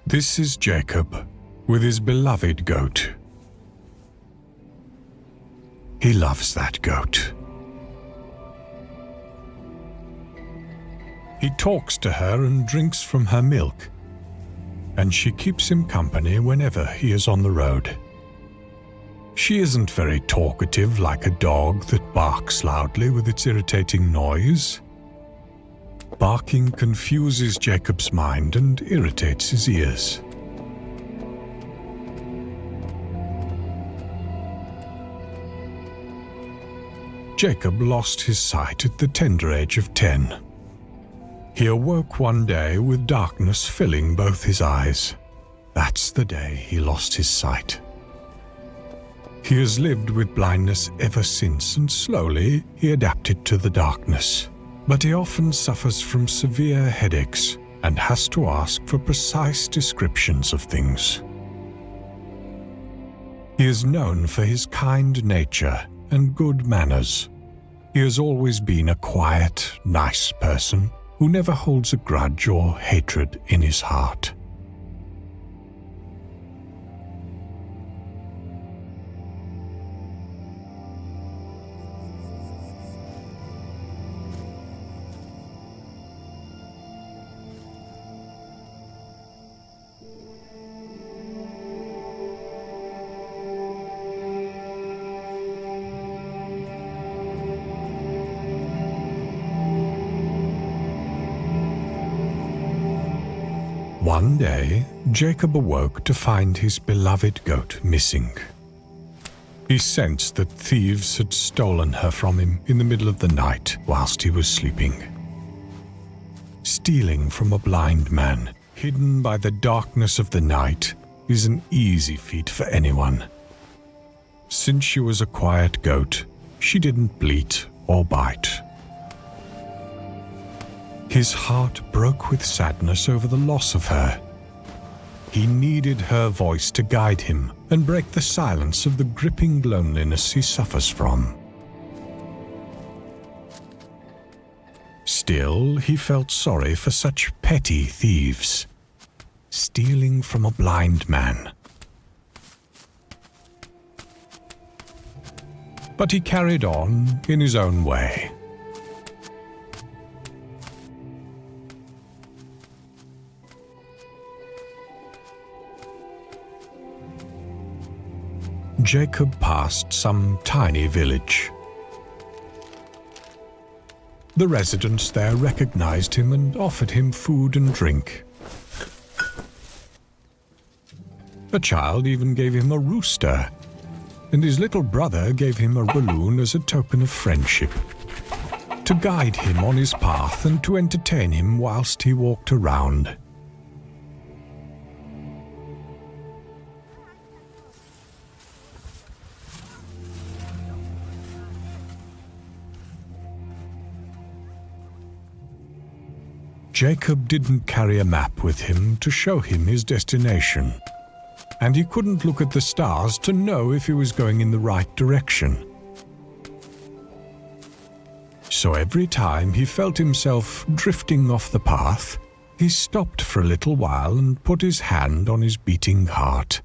This is Jacob with his beloved goat. He loves that goat. He talks to her and drinks from her milk, and she keeps him company whenever he is on the road. She isn't very talkative like a dog that barks loudly with its irritating noise. Barking confuses Jacob's mind and irritates his ears. Jacob lost his sight at the tender age of 10. He awoke one day with darkness filling both his eyes. That's the day he lost his sight. He has lived with blindness ever since, and slowly he adapted to the darkness. But he often suffers from severe headaches and has to ask for precise descriptions of things. He is known for his kind nature and good manners. He has always been a quiet, nice person who never holds a grudge or hatred in his heart. One day, Jacob awoke to find his beloved goat missing. He sensed that thieves had stolen her from him in the middle of the night whilst he was sleeping. Stealing from a blind man, hidden by the darkness of the night, is an easy feat for anyone. Since she was a quiet goat, she didn't bleat or bite. His heart broke with sadness over the loss of her. He needed her voice to guide him and break the silence of the gripping loneliness he suffers from. Still, he felt sorry for such petty thieves, stealing from a blind man. But he carried on in his own way. Jacob passed some tiny village. The residents there recognized him and offered him food and drink. A child even gave him a rooster, and his little brother gave him a balloon as a token of friendship, to guide him on his path and to entertain him whilst he walked around. Jacob didn't carry a map with him to show him his destination, and he couldn't look at the stars to know if he was going in the right direction. So every time he felt himself drifting off the path, he stopped for a little while and put his hand on his beating heart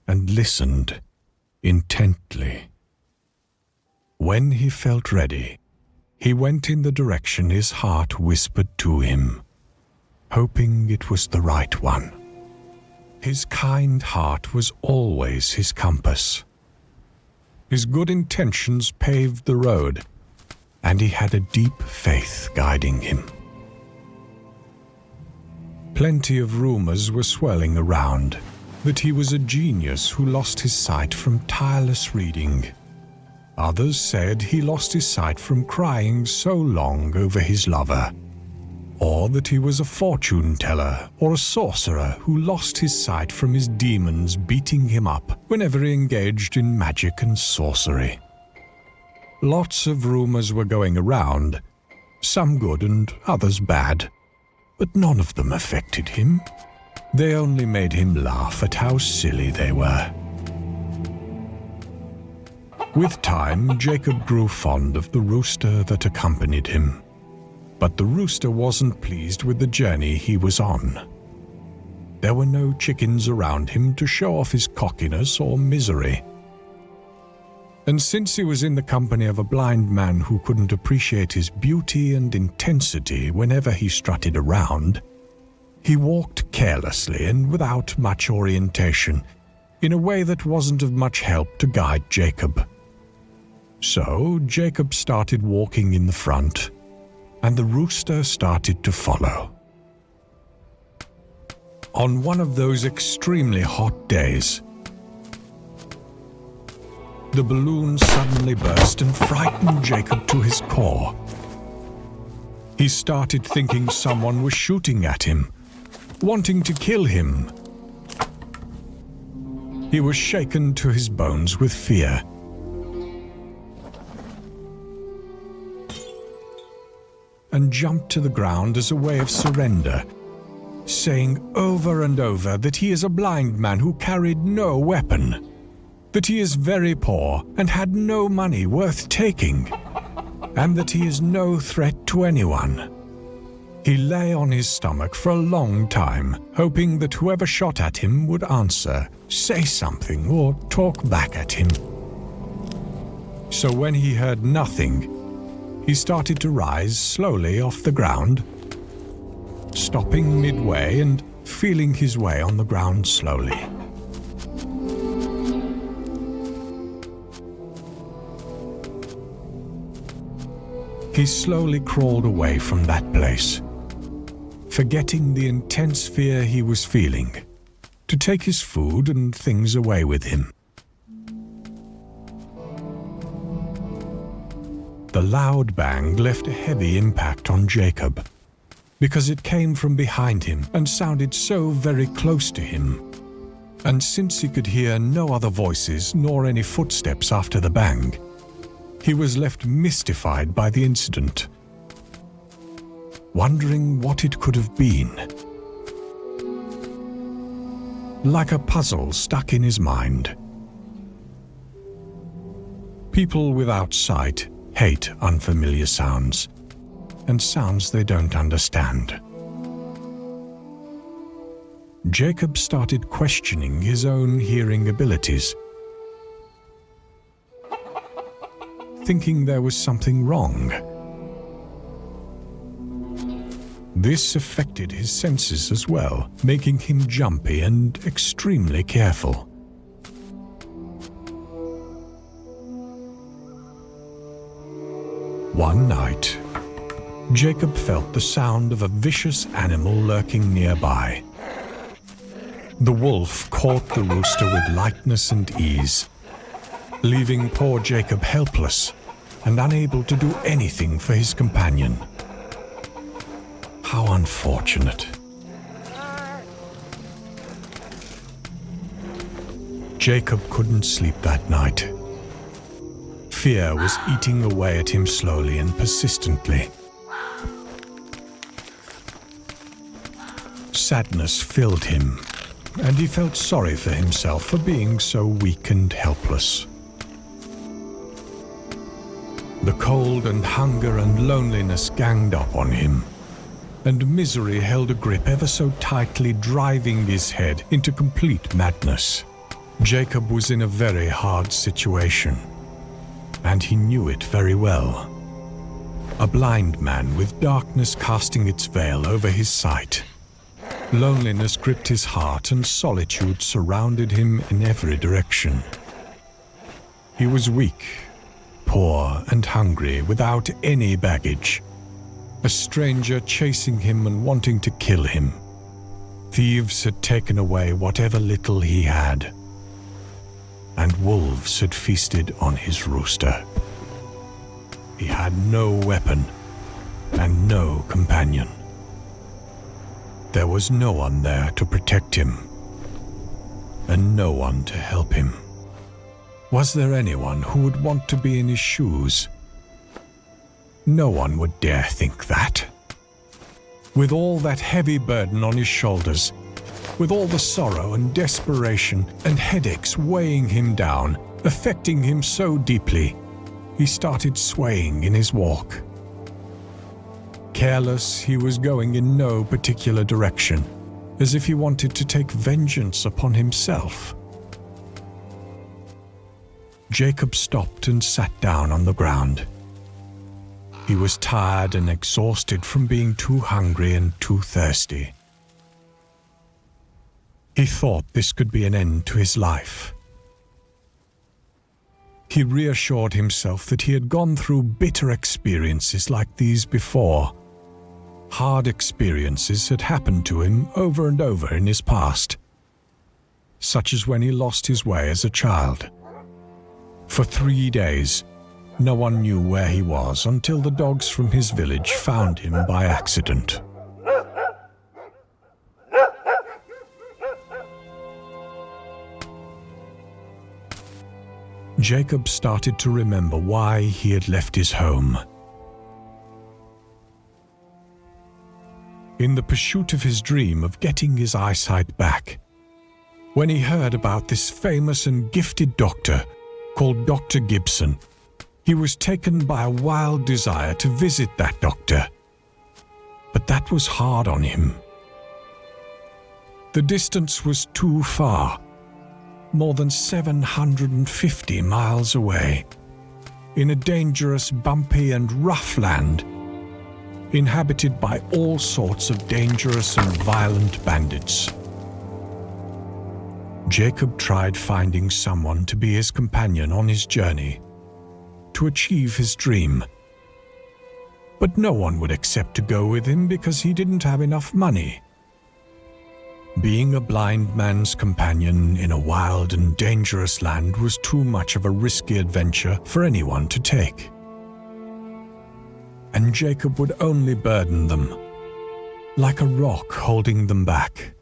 and listened intently. When he felt ready, he went in the direction his heart whispered to him, hoping it was the right one. His kind heart was always his compass. His good intentions paved the road, and he had a deep faith guiding him. Plenty of rumors were swirling around that he was a genius who lost his sight from tireless reading. Others said he lost his sight from crying so long over his lover, or that he was a fortune-teller or a sorcerer who lost his sight from his demons beating him up whenever he engaged in magic and sorcery. Lots of rumors were going around, some good and others bad, but none of them affected him. They only made him laugh at how silly they were. With time, Jacob grew fond of the rooster that accompanied him. But the rooster wasn't pleased with the journey he was on. There were no chickens around him to show off his cockiness or misery. And since he was in the company of a blind man who couldn't appreciate his beauty and intensity whenever he strutted around, he walked carelessly and without much orientation, in a way that wasn't of much help to guide Jacob. So Jacob started walking in the front, and the rooster started to follow. On one of those extremely hot days, the balloon suddenly burst and frightened Jacob to his core. He started thinking someone was shooting at him, wanting to kill him. He was shaken to his bones with fear. And jumped to the ground as a way of surrender, saying over and over that he is a blind man who carried no weapon, that he is very poor and had no money worth taking, and that he is no threat to anyone. He lay on his stomach for a long time, hoping that whoever shot at him would answer, say something, or talk back at him. So when he heard nothing, he started to rise slowly off the ground, stopping midway and feeling his way on the ground slowly. He slowly crawled away from that place, forgetting the intense fear he was feeling, to take his food and things away with him. The loud bang left a heavy impact on Jacob, because it came from behind him and sounded so very close to him. And since he could hear no other voices nor any footsteps after the bang, he was left mystified by the incident, wondering what it could have been. Like a puzzle stuck in his mind. People without sight hate unfamiliar sounds, and sounds they don't understand. Jacob started questioning his own hearing abilities, thinking there was something wrong. This affected his senses as well, making him jumpy and extremely careful. One night, Jacob felt the sound of a vicious animal lurking nearby. The wolf caught the rooster with lightness and ease, leaving poor Jacob helpless and unable to do anything for his companion. How unfortunate. Jacob couldn't sleep that night. Fear was eating away at him slowly and persistently. Sadness filled him, and he felt sorry for himself for being so weak and helpless. The cold and hunger and loneliness ganged up on him, and misery held a grip ever so tightly, driving his head into complete madness. Jacob was in a very hard situation, and he knew it very well. A blind man with darkness casting its veil over his sight. Loneliness gripped his heart and solitude surrounded him in every direction. He was weak, poor and hungry, without any baggage. A stranger chasing him and wanting to kill him. Thieves had taken away whatever little he had, and wolves had feasted on his rooster. He had no weapon and no companion. There was no one there to protect him, and no one to help him. Was there anyone who would want to be in his shoes? No one would dare think that. With all that heavy burden on his shoulders, with all the sorrow and desperation and headaches weighing him down, affecting him so deeply, he started swaying in his walk. Careless, he was going in no particular direction, as if he wanted to take vengeance upon himself. Jacob stopped and sat down on the ground. He was tired and exhausted from being too hungry and too thirsty. He thought this could be an end to his life. He reassured himself that he had gone through bitter experiences like these before. Hard experiences had happened to him over and over in his past, such as when he lost his way as a child. For 3 days, no one knew where he was until the dogs from his village found him by accident. Jacob started to remember why he had left his home. In the pursuit of his dream of getting his eyesight back, when he heard about this famous and gifted doctor called Dr. Gibson, he was taken by a wild desire to visit that doctor. But that was hard on him. The distance was too far, more than 750 miles away, in a dangerous, bumpy and rough land, inhabited by all sorts of dangerous and violent bandits. Jacob tried finding someone to be his companion on his journey, to achieve his dream. But no one would accept to go with him because he didn't have enough money. Being a blind man's companion in a wild and dangerous land was too much of a risky adventure for anyone to take. And Jacob would only burden them, like a rock holding them back.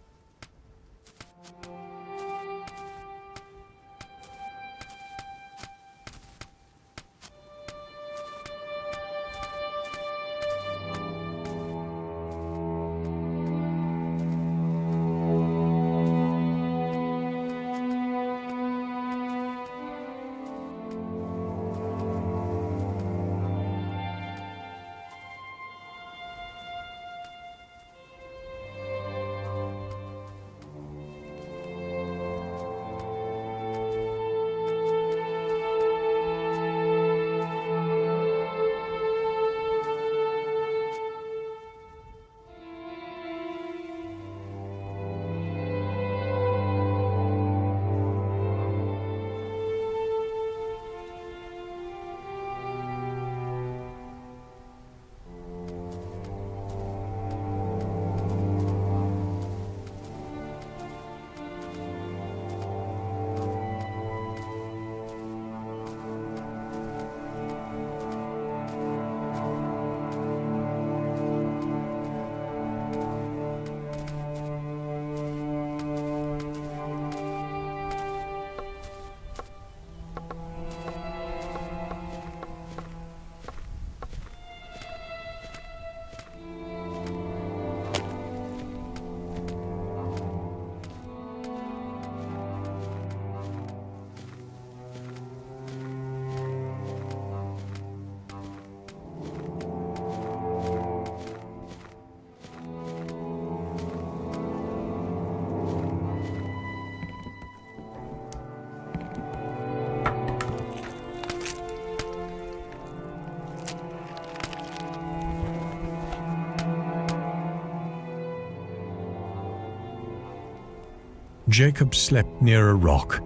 Jacob slept near a rock,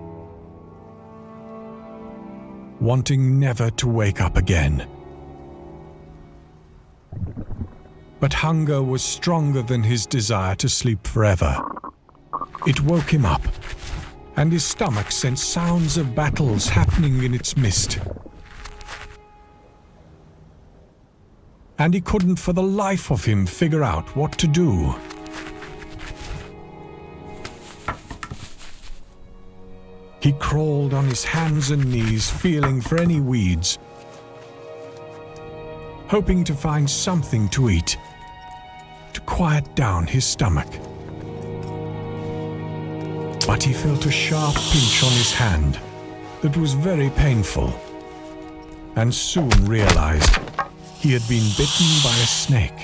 wanting never to wake up again. But hunger was stronger than his desire to sleep forever. It woke him up, and his stomach sent sounds of battles happening in its midst. And he couldn't for the life of him figure out what to do. He crawled on his hands and knees, feeling for any weeds, hoping to find something to eat, to quiet down his stomach. But he felt a sharp pinch on his hand that was very painful, and soon realized he had been bitten by a snake.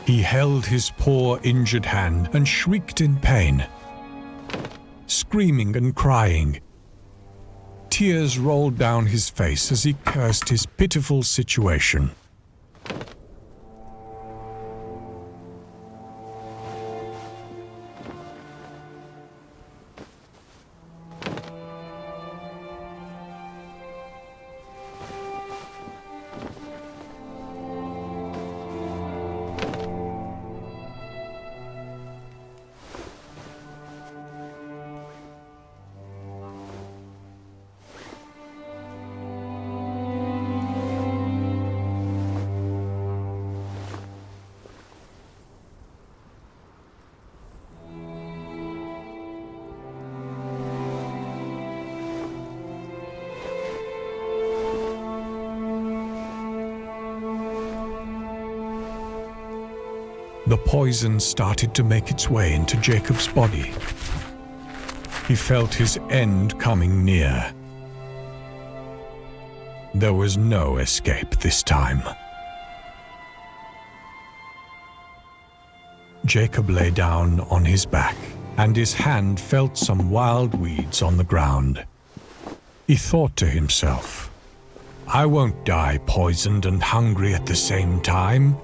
He held his poor injured hand and shrieked in pain, screaming and crying. Tears rolled down his face as he cursed his pitiful situation. The poison started to make its way into Jacob's body. He felt his end coming near. There was no escape this time. Jacob lay down on his back, and his hand felt some wild weeds on the ground. He thought to himself, "I won't die poisoned and hungry at the same time.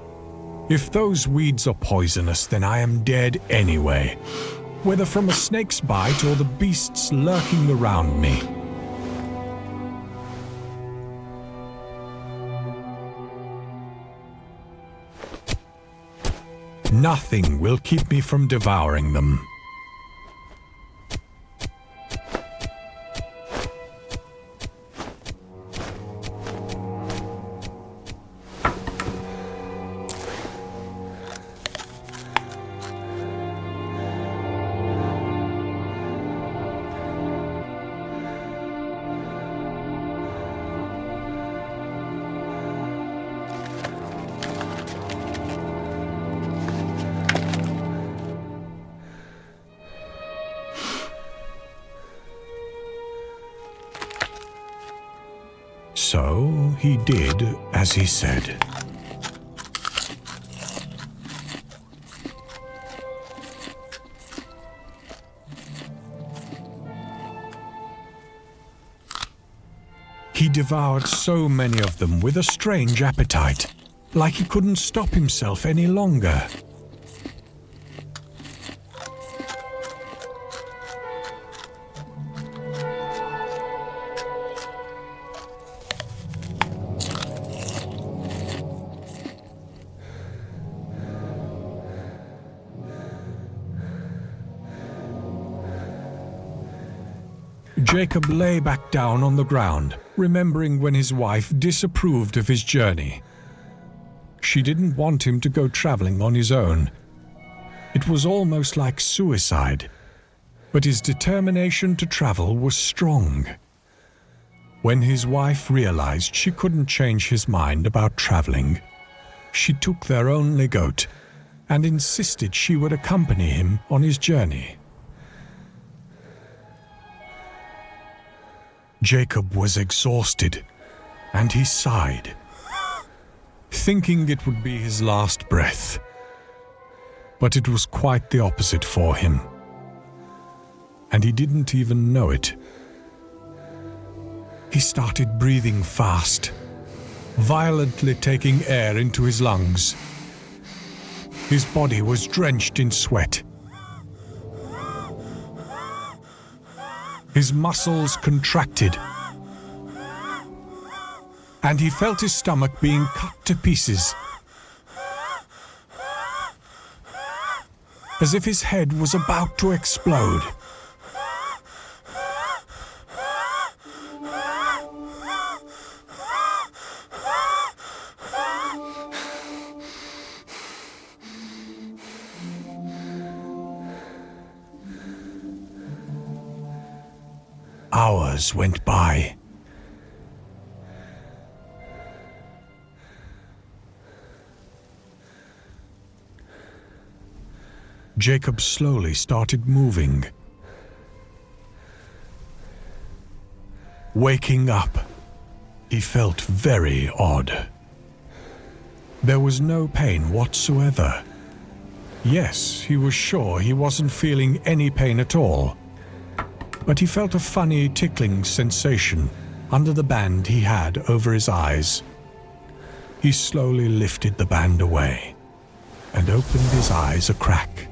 If those weeds are poisonous, then I am dead anyway, whether from a snake's bite or the beasts lurking around me." Nothing will keep me from devouring them. So he did as he said. He devoured so many of them with a strange appetite, like he couldn't stop himself any longer. Jacob lay back down on the ground, remembering when his wife disapproved of his journey. She didn't want him to go traveling on his own. It was almost like suicide, but his determination to travel was strong. When his wife realized she couldn't change his mind about traveling, she took their only goat and insisted she would accompany him on his journey. Jacob was exhausted, and he sighed, thinking it would be his last breath. But it was quite the opposite for him, and he didn't even know it. He started breathing fast, violently taking air into his lungs. His body was drenched in sweat. His muscles contracted, and he felt his stomach being cut to pieces, as if his head was about to explode. Hours went by. Jacob slowly started moving. Waking up, he felt very odd. There was no pain whatsoever. Yes, he was sure he wasn't feeling any pain at all, but he felt a funny tickling sensation under the band he had over his eyes. He slowly lifted the band away and opened his eyes a crack,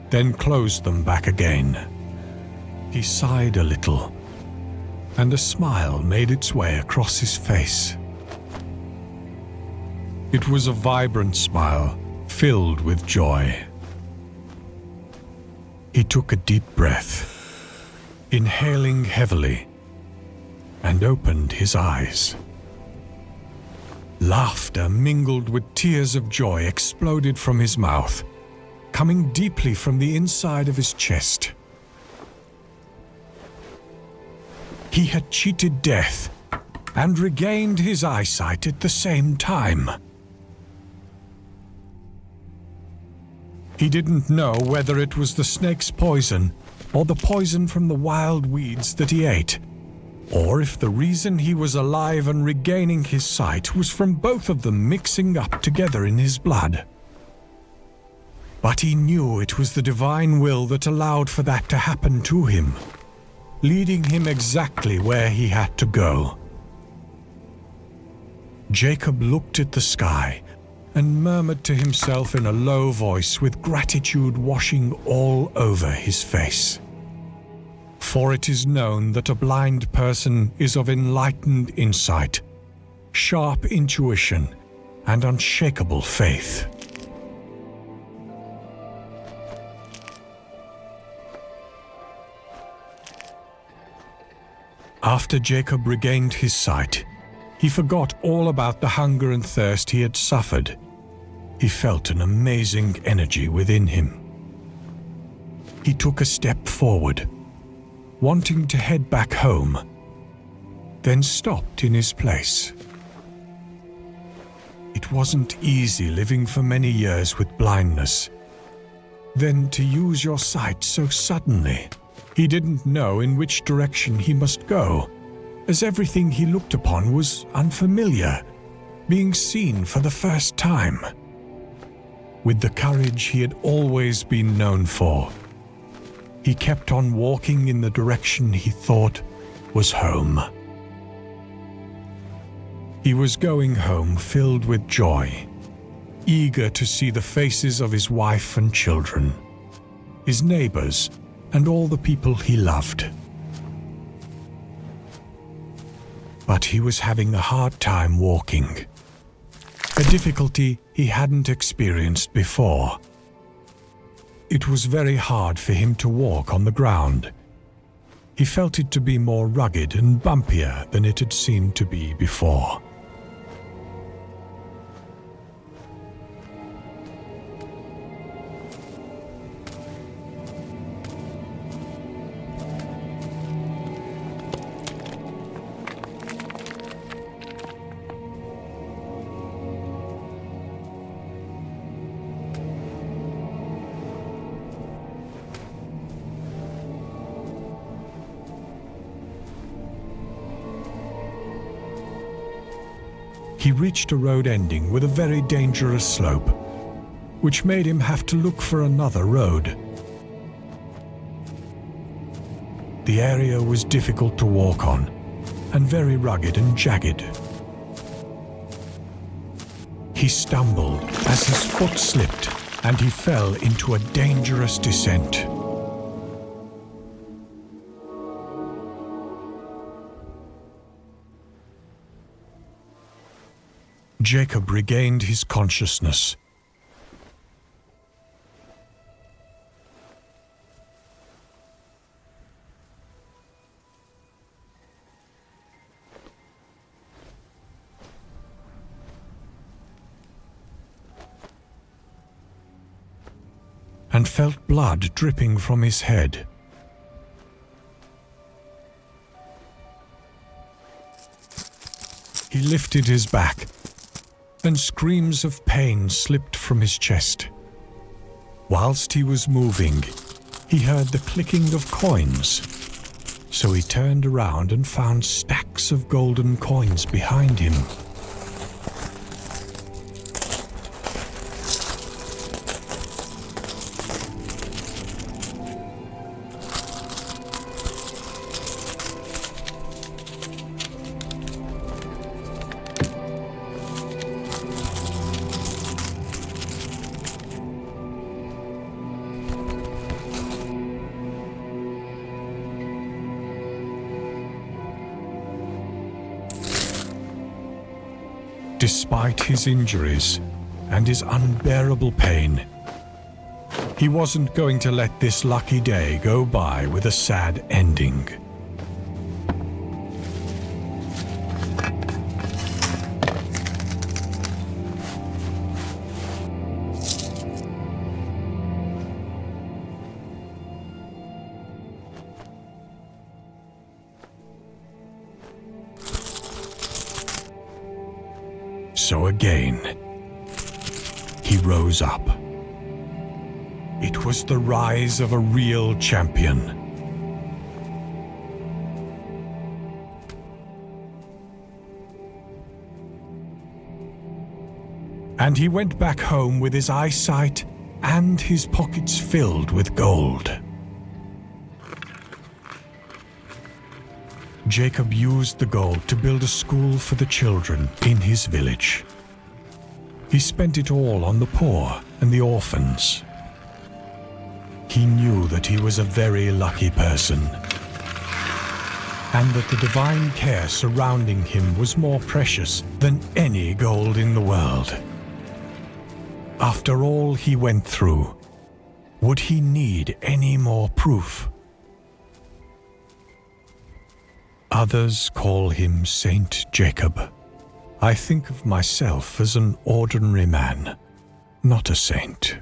then closed them back again. He sighed a little, and a smile made its way across his face. It was a vibrant smile, filled with joy. He took a deep breath, inhaling heavily, and opened his eyes. Laughter mingled with tears of joy exploded from his mouth, coming deeply from the inside of his chest. He had cheated death and regained his eyesight at the same time. He didn't know whether it was the snake's poison or the poison from the wild weeds that he ate, or if the reason he was alive and regaining his sight was from both of them mixing up together in his blood. But he knew it was the divine will that allowed for that to happen to him, leading him exactly where he had to go. Jacob looked at the sky and murmured to himself in a low voice with gratitude washing all over his face. For it is known that a blind person is of enlightened insight, sharp intuition, and unshakable faith. After Jacob regained his sight, he forgot all about the hunger and thirst he had suffered. He felt an amazing energy within him. He took a step forward, wanting to head back home, then stopped in his place. It wasn't easy living for many years with blindness. Then to use your sight so suddenly. He didn't know in which direction he must go, as everything he looked upon was unfamiliar, being seen for the first time. With the courage he had always been known for, he kept on walking in the direction he thought was home. He was going home filled with joy, eager to see the faces of his wife and children, his neighbors, and all the people he loved. But he was having a hard time walking, a difficulty he hadn't experienced before. It was very hard for him to walk on the ground. He felt it to be more rugged and bumpier than it had seemed to be before. He reached a road ending with a very dangerous slope, which made him have to look for another road. The area was difficult to walk on, and very rugged and jagged. He stumbled as his foot slipped, and he fell into a dangerous descent. Jacob regained his consciousness. And felt blood dripping from his head. He lifted his back, and screams of pain slipped from his chest. Whilst he was moving, he heard the clicking of coins, so he turned around and found stacks of golden coins behind him. despite his injuries and his unbearable pain. He wasn't going to let this lucky day go by with a sad ending. So again, he rose up. It was the rise of a real champion. And he went back home with his eyesight and his pockets filled with gold. Jacob used the gold to build a school for the children in his village. He spent it all on the poor and the orphans. He knew that he was a very lucky person, and that the divine care surrounding him was more precious than any gold in the world. After all he went through, would he need any more proof? Others call him Saint Jacob. I think of myself as an ordinary man, not a saint.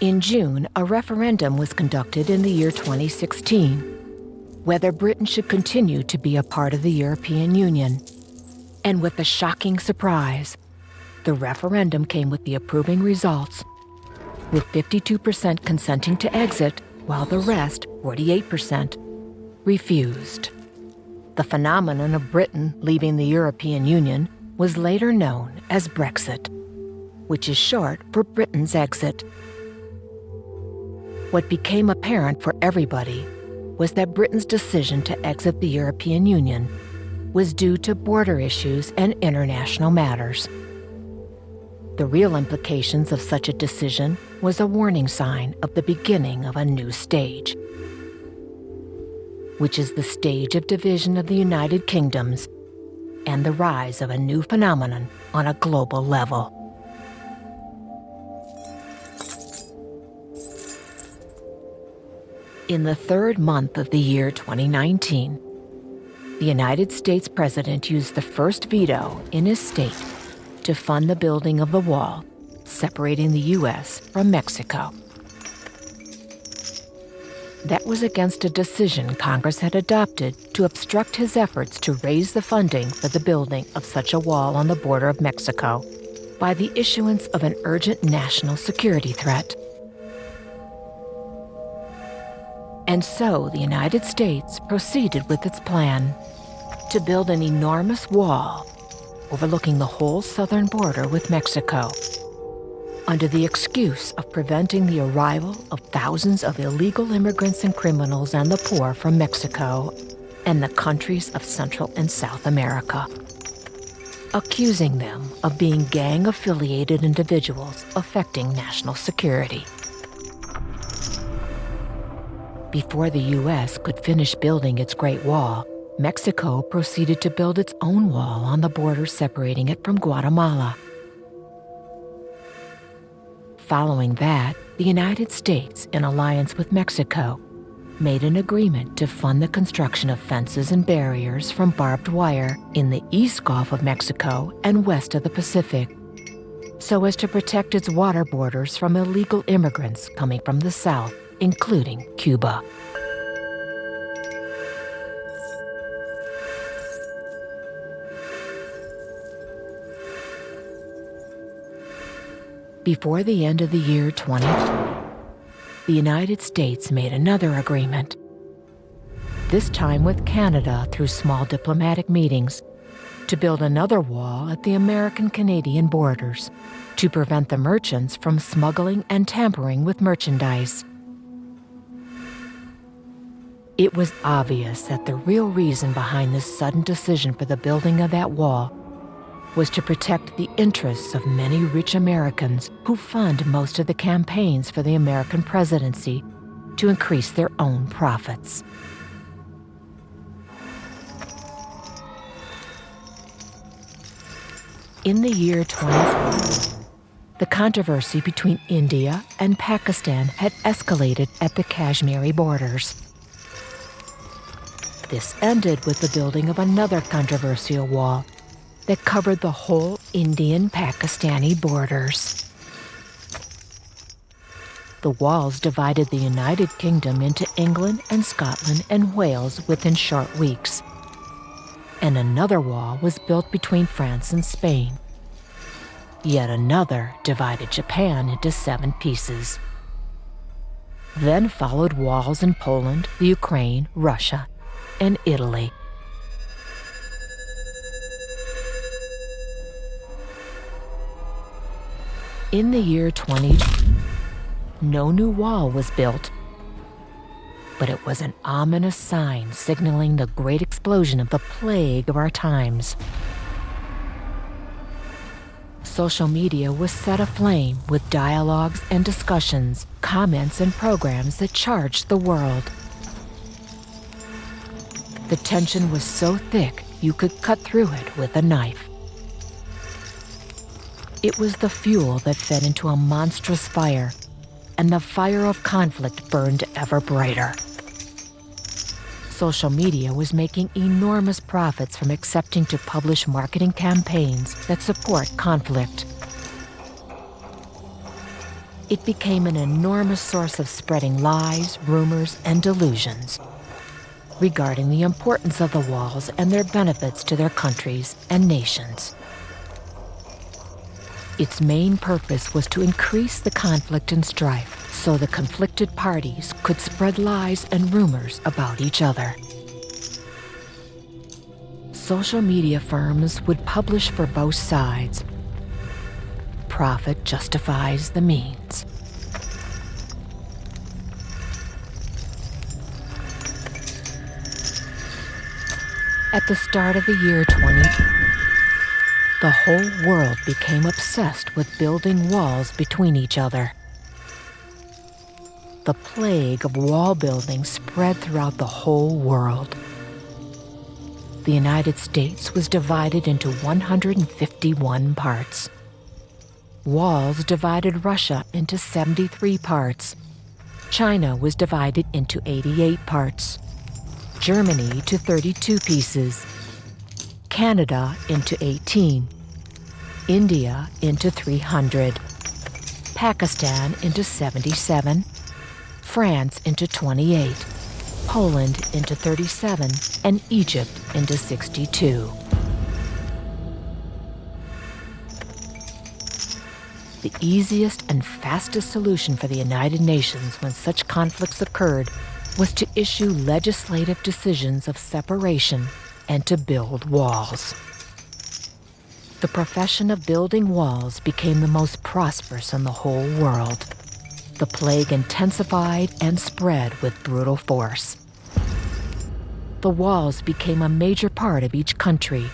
In June, a referendum was conducted in the year 2016, whether Britain should continue to be a part of the European Union. And with a shocking surprise, the referendum came with the approving results, with 52% consenting to exit, while the rest, 48%, refused. The phenomenon of Britain leaving the European Union was later known as Brexit, which is short for Britain's exit. What became apparent for everybody was that Britain's decision to exit the European Union was due to border issues and international matters. The real implications of such a decision was a warning sign of the beginning of a new stage, which is the stage of division of the United Kingdoms and the rise of a new phenomenon on a global level. In the third month of the year 2019, the United States president used the first veto in his state to fund the building of the wall separating the U.S. from Mexico. That was against a decision Congress had adopted to obstruct his efforts to raise the funding for the building of such a wall on the border of Mexico by the issuance of an urgent national security threat. And so the United States proceeded with its plan to build an enormous wall overlooking the whole southern border with Mexico, under the excuse of preventing the arrival of thousands of illegal immigrants and criminals and the poor from Mexico and the countries of Central and South America, accusing them of being gang-affiliated individuals affecting national security. Before the U.S. could finish building its Great Wall, Mexico proceeded to build its own wall on the border separating it from Guatemala. Following that, the United States, in alliance with Mexico, made an agreement to fund the construction of fences and barriers from barbed wire in the East Gulf of Mexico and west of the Pacific, so as to protect its water borders from illegal immigrants coming from the south, including Cuba. Before the end of the year 2020, the United States made another agreement, this time with Canada through small diplomatic meetings, to build another wall at the American-Canadian borders to prevent the merchants from smuggling and tampering with merchandise. It was obvious that the real reason behind this sudden decision for the building of that wall was to protect the interests of many rich Americans who fund most of the campaigns for the American presidency to increase their own profits. In the year 2020, the controversy between India and Pakistan had escalated at the Kashmiri borders. This ended with the building of another controversial wall that covered the whole Indian-Pakistani borders. The walls divided the United Kingdom into England and Scotland and Wales within short weeks. And another wall was built between France and Spain. Yet another divided Japan into 7 pieces. Then followed walls in Poland, the Ukraine, Russia, and Italy. In the year 2020, no new wall was built, but it was an ominous sign signaling the great explosion of the plague of our times. Social media was set aflame with dialogues and discussions, comments and programs that charged the world. The tension was so thick you could cut through it with a knife. It was the fuel that fed into a monstrous fire, and the fire of conflict burned ever brighter. Social media was making enormous profits from accepting to publish marketing campaigns that support conflict. It became an enormous source of spreading lies, rumors, and delusions regarding the importance of the walls and their benefits to their countries and nations. Its main purpose was to increase the conflict and strife so the conflicted parties could spread lies and rumors about each other. Social media firms would publish for both sides. Profit justifies the means. At the start of the year 2020, the whole world became obsessed with building walls between each other. The plague of wall building spread throughout the whole world. the United States was divided into 151 parts. Walls divided Russia into 73 parts. China was divided into 88 parts. Germany to 32 pieces. Canada into 18. India into 300. Pakistan into 77. France into 28. Poland into 37, and Egypt into 62. The easiest and fastest solution for the United Nations when such conflicts occurred was to issue legislative decisions of separation and to build walls. The profession of building walls became the most prosperous in the whole world. The plague intensified and spread with brutal force. The walls became a major part of each country,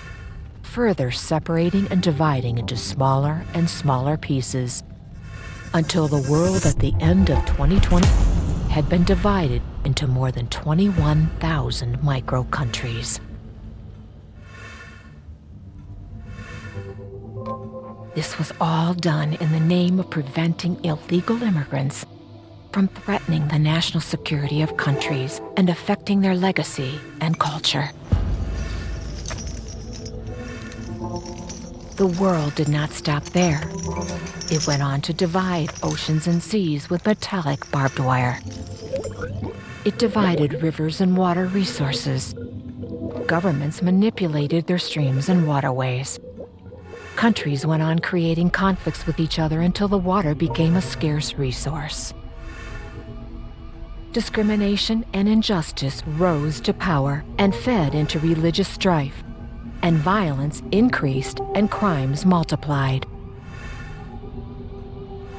further separating and dividing into smaller and smaller pieces, until the world at the end of 2020 had been divided into more than 21,000 micro-countries. This was all done in the name of preventing illegal immigrants from threatening the national security of countries and affecting their legacy and culture. The world did not stop there. It went on to divide oceans and seas with metallic barbed wire. It divided rivers and water resources. Governments manipulated their streams and waterways. Countries went on creating conflicts with each other until the water became a scarce resource. Discrimination and injustice rose to power and fed into religious strife, and violence increased and crimes multiplied.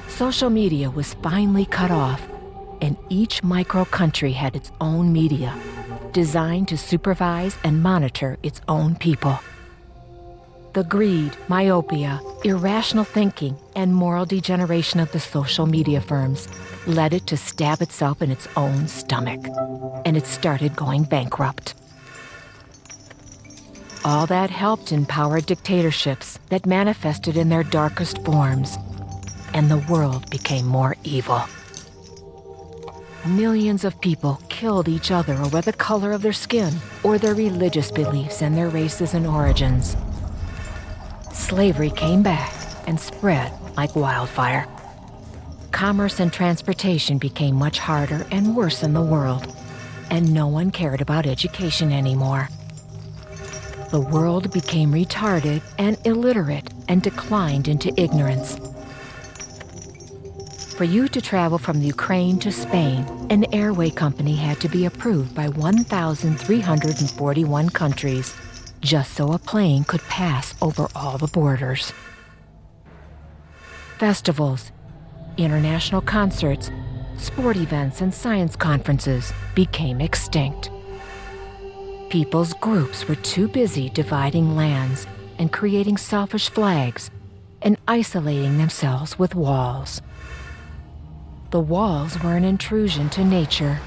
Social media was finally cut off, and each micro-country had its own media, designed to supervise and monitor its own people. The greed, myopia, irrational thinking, and moral degeneration of the social media firms led it to stab itself in its own stomach, and it started going bankrupt. All that helped empower dictatorships that manifested in their darkest forms, and the world became more evil. Millions of people killed each other over the color of their skin or their religious beliefs and their races and origins. Slavery came back and spread like wildfire. Commerce and transportation became much harder and worse in the world, and no one cared about education anymore. The world became retarded and illiterate and declined into ignorance. For you to travel from Ukraine to Spain, an airway company had to be approved by 1,341 countries, just so a plane could pass over all the borders. Festivals, international concerts, sport events, and science conferences became extinct. People's groups were too busy dividing lands and creating selfish flags and isolating themselves with walls. The walls were an intrusion to nature.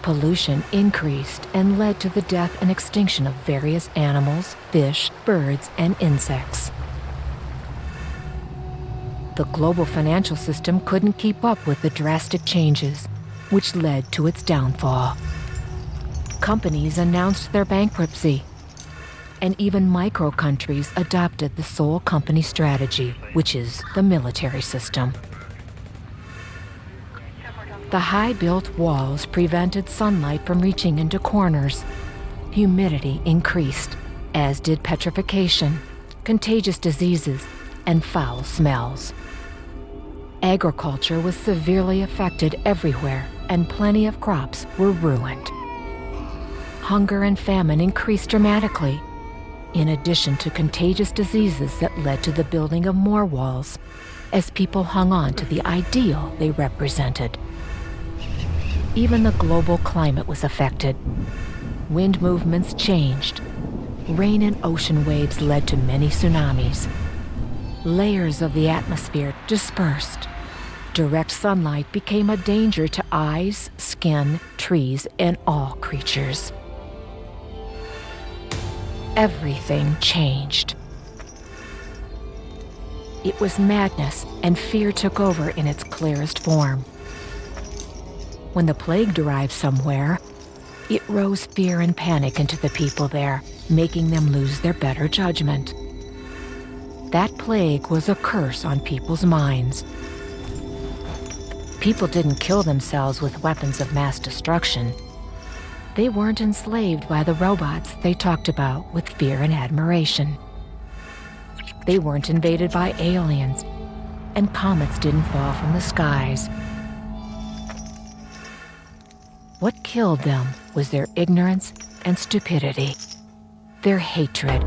Pollution increased and led to the death and extinction of various animals, fish, birds, and insects. The global financial system couldn't keep up with the drastic changes, which led to its downfall. Companies announced their bankruptcy, and even micro-countries adopted the sole company strategy, which is the military system. The high-built walls prevented sunlight from reaching into corners. Humidity increased, as did petrification, contagious diseases, and foul smells. Agriculture was severely affected everywhere, and plenty of crops were ruined. Hunger and famine increased dramatically, in addition to contagious diseases that led to the building of more walls, as people hung on to the ideal they represented. Even the global climate was affected. Wind movements changed. Rain and ocean waves led to many tsunamis. Layers of the atmosphere dispersed. Direct sunlight became a danger to eyes, skin, trees, and all creatures. everything changed. It was madness, and fear took over in its clearest form. When the plague arrived somewhere, it rose fear and panic into the people there, making them lose their better judgment. That plague was a curse on people's minds. People didn't kill themselves with weapons of mass destruction. They weren't enslaved by the robots they talked about with fear and admiration. They weren't invaded by aliens, and comets didn't fall from the skies. What killed them was their ignorance and stupidity, their hatred.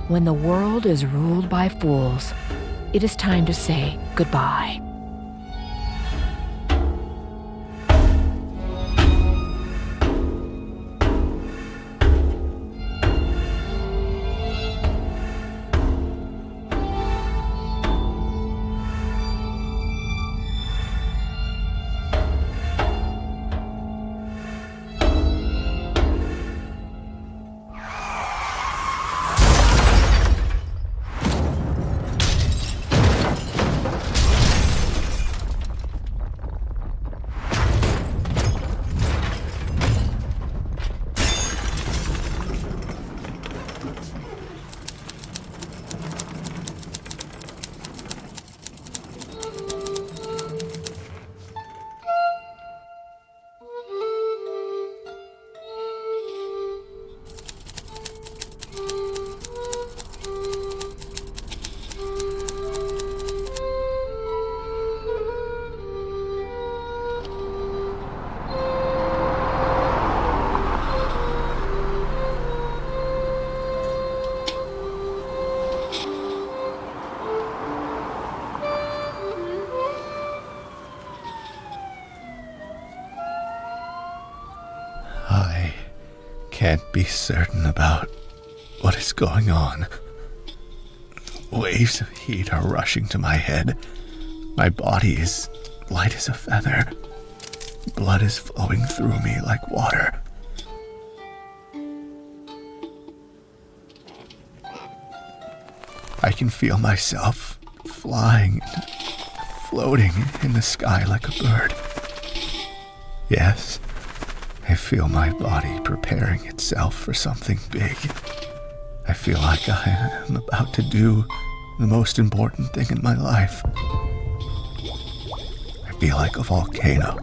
When the world is ruled by fools, it is time to say goodbye. I can't be certain about what is going on. Waves of heat are rushing to my head. My body is light as a feather. Blood is flowing through me like water. I can feel myself flying and floating in the sky like a bird. Yes, I feel my body preparing itself for something big. I feel like I am about to do the most important thing in my life. I feel like a volcano,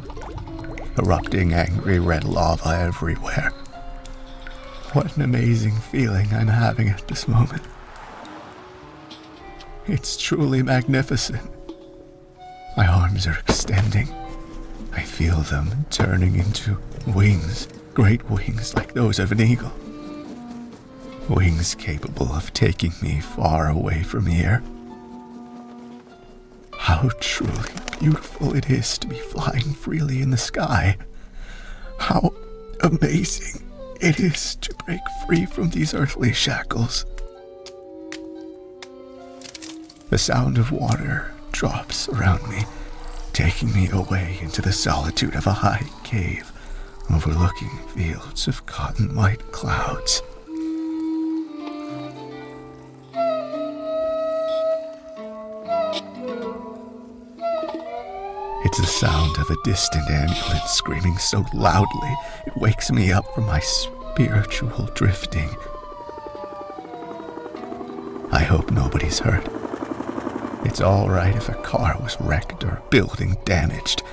erupting angry red lava everywhere. What an amazing feeling I'm having at this moment. It's truly magnificent. My arms are extending. I feel them turning into wings, great wings like those of an eagle. Wings capable of taking me far away from here. How truly beautiful it is to be flying freely in the sky. How amazing it is to break free from these earthly shackles. The sound of water drops around me, taking me away into the solitude of a high cave overlooking fields of cotton white clouds. It's the sound of a distant ambulance screaming so loudly it wakes me up from my spiritual drifting. I hope nobody's hurt. It's all right if a car was wrecked or a building damaged,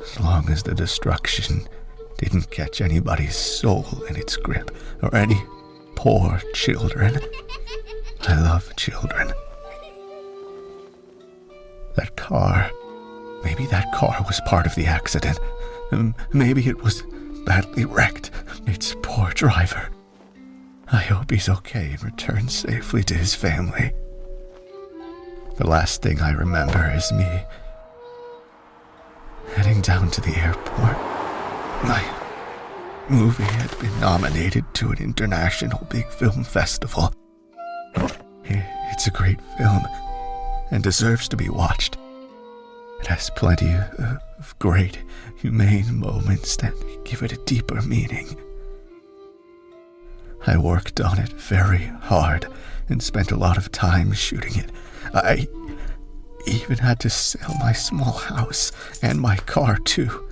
as long as the destruction didn't catch anybody's soul in its grip, or any poor children. I love children. Maybe that car was part of the accident. Maybe it was badly wrecked. Its poor driver. I hope he's okay and returns safely to his family. The last thing I remember is me heading down to the airport. My movie had been nominated to an international big film festival. It's a great film and deserves to be watched. It has plenty of great, humane moments that give it a deeper meaning. I worked on it very hard and spent a lot of time shooting it. I even had to sell my small house and my car too,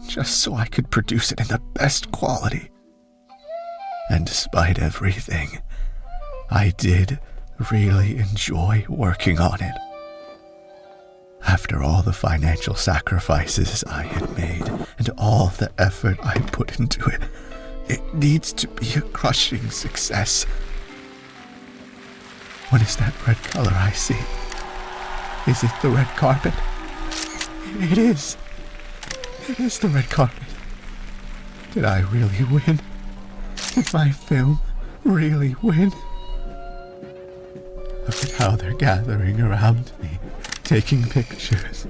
just so I could produce it in the best quality. And despite everything, I did really enjoy working on it. After all the financial sacrifices I had made and all the effort I put into it, it needs to be a crushing success. What is that red color I see? Is it the red carpet? It is. It is the red carpet. Did I really win? Did my film really win? Look at how they're gathering around me, taking pictures.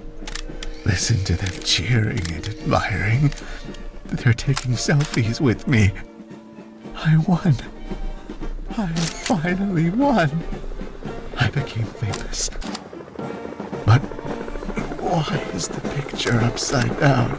Listen to them cheering and admiring. They're taking selfies with me. I won. I finally won. I became famous. But why is the picture upside down?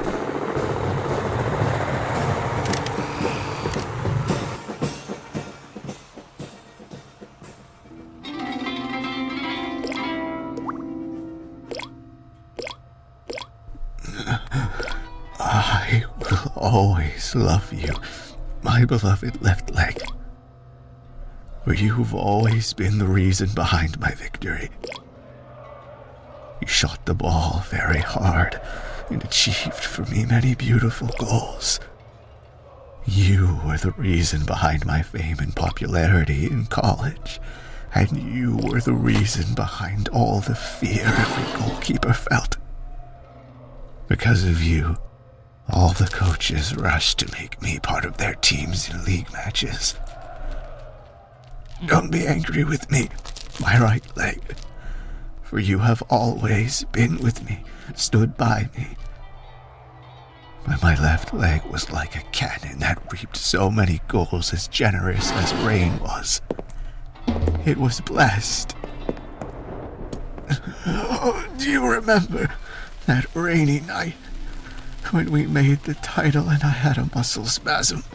I will always love you, my beloved left leg. For you've always been the reason behind my victory. You shot the ball very hard and achieved for me many beautiful goals. You were the reason behind my fame and popularity in college, and you were the reason behind all the fear every goalkeeper felt. Because of you, all the coaches rushed to make me part of their teams in league matches. Don't be angry with me, my right leg, for you have always been with me, stood by me. But my left leg was like a cannon that reaped so many goals as generous as rain was. It was blessed. Oh, do you remember that rainy night when we made the title and I had a muscle spasm?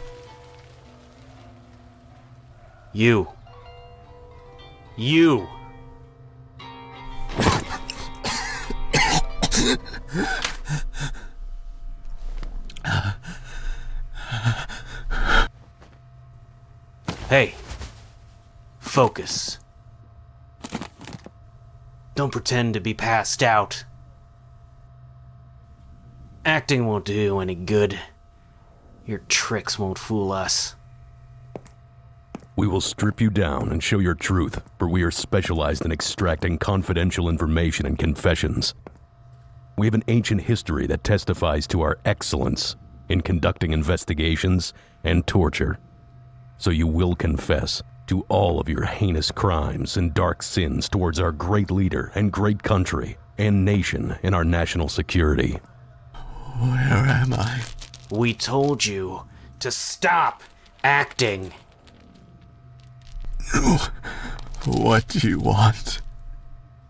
You. Hey, focus. Don't pretend to be passed out. Acting won't do you any good. Your tricks won't fool us. We will strip you down and show your truth, for we are specialized in extracting confidential information and confessions. We have an ancient history that testifies to our excellence in conducting investigations and torture. So you will confess to all of your heinous crimes and dark sins towards our great leader and great country and nation and our national security. Where am I? We told you to stop acting. What do you want?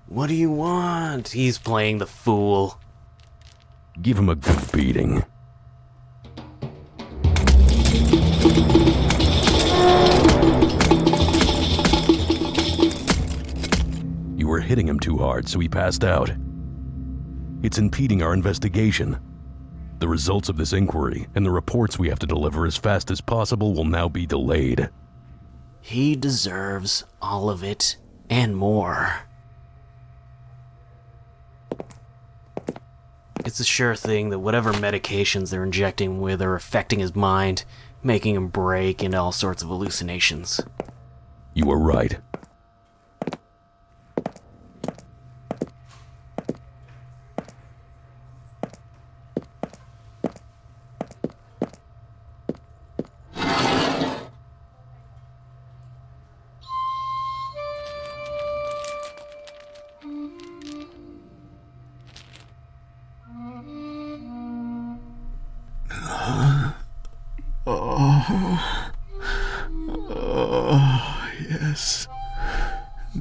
What do you want? He's playing the fool. Give him a good beating. You were hitting him too hard, so he passed out. It's impeding our investigation. The results of this inquiry and the reports we have to deliver as fast as possible will now be delayed. He deserves all of it and more. It's a sure thing that whatever medications they're injecting him with are affecting his mind, making him break into all sorts of hallucinations. You were right.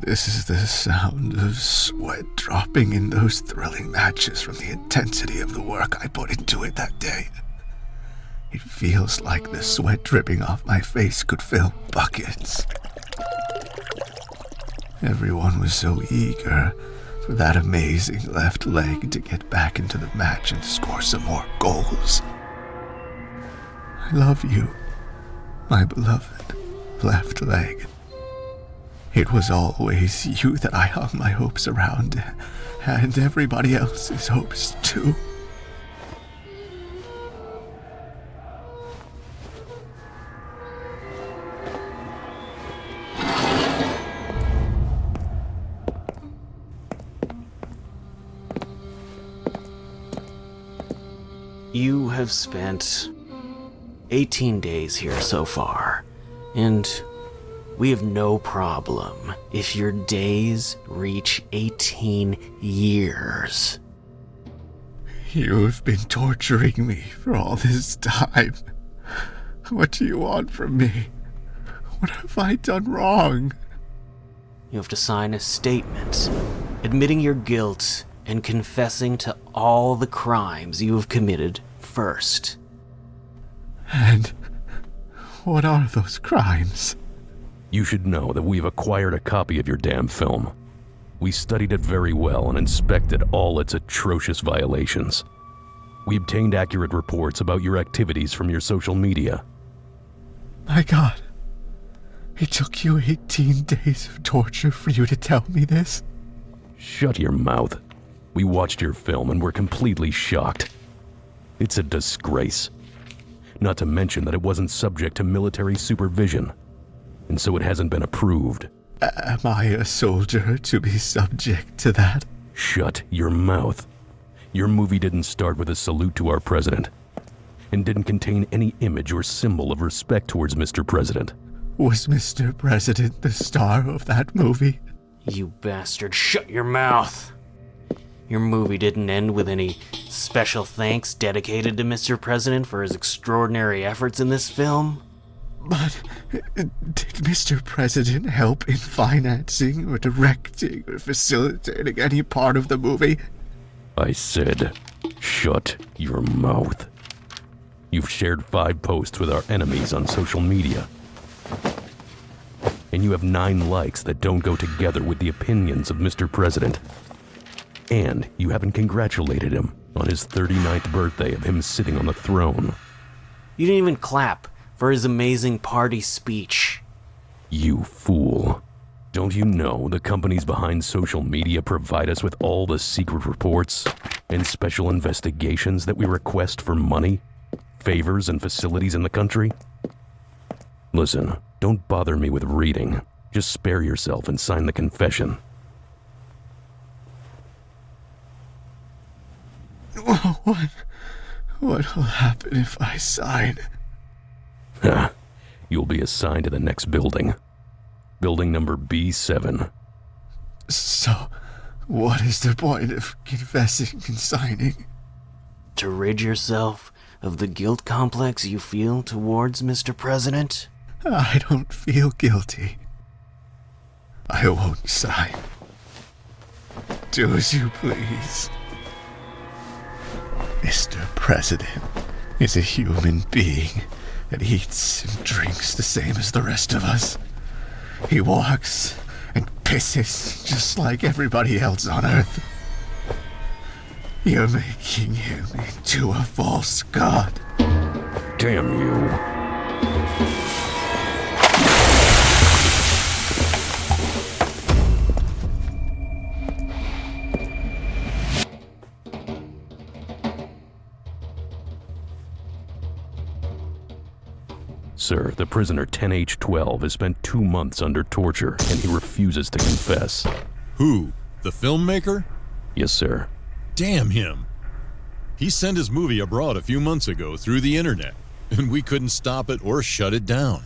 This is the sound of sweat dropping in those thrilling matches from the intensity of the work I put into it that day. It feels like the sweat dripping off my face could fill buckets. Everyone was so eager for that amazing left leg to get back into the match and score some more goals. I love you, my beloved left leg. It was always you that I hung my hopes around, and everybody else's hopes too. You have spent 18 days here so far, and we have no problem if your days reach 18 years. You've been torturing me for all this time. What do you want from me? What have I done wrong? You have to sign a statement admitting your guilt and confessing to all the crimes you have committed first. And what are those crimes? You should know that we've acquired a copy of your damn film. We studied it very well and inspected all its atrocious violations. We obtained accurate reports about your activities from your social media. My God, it took you 18 days of torture for you to tell me this? Shut your mouth. We watched your film and were completely shocked. It's a disgrace. Not to mention that it wasn't subject to military supervision, and so it hasn't been approved. Am I a soldier to be subject to that? Shut your mouth. Your movie didn't start with a salute to our president, and didn't contain any image or symbol of respect towards Mr. President. Was Mr. President the star of that movie? You bastard, shut your mouth! Your movie didn't end with any special thanks dedicated to Mr. President for his extraordinary efforts in this film. But did Mr. President help in financing or directing or facilitating any part of the movie? I said, shut your mouth. You've shared 5 posts with our enemies on social media. And you have 9 likes that don't go together with the opinions of Mr. President. And you haven't congratulated him on his 39th birthday of him sitting on the throne. You didn't even clap for his amazing party speech. You fool. Don't you know the companies behind social media provide us with all the secret reports and special investigations that we request for money, favors, and facilities in the country? Listen, don't bother me with reading. Just spare yourself and sign the confession. What will happen if I sign? You'll be assigned to the next building. Building number B7. So, what is the point of confessing and signing? To rid yourself of the guilt complex you feel towards Mr. President? I don't feel guilty. I won't sign. Do as you please. Mr. President is a human being that eats and drinks the same as the rest of us. He walks and pisses just like everybody else on Earth. You're making him into a false god. Damn you. Sir, the prisoner 10H12 has spent 2 months under torture, and he refuses to confess. Who? The filmmaker? Yes, sir. Damn him. He sent his movie abroad a few months ago through the internet, and we couldn't stop it or shut it down.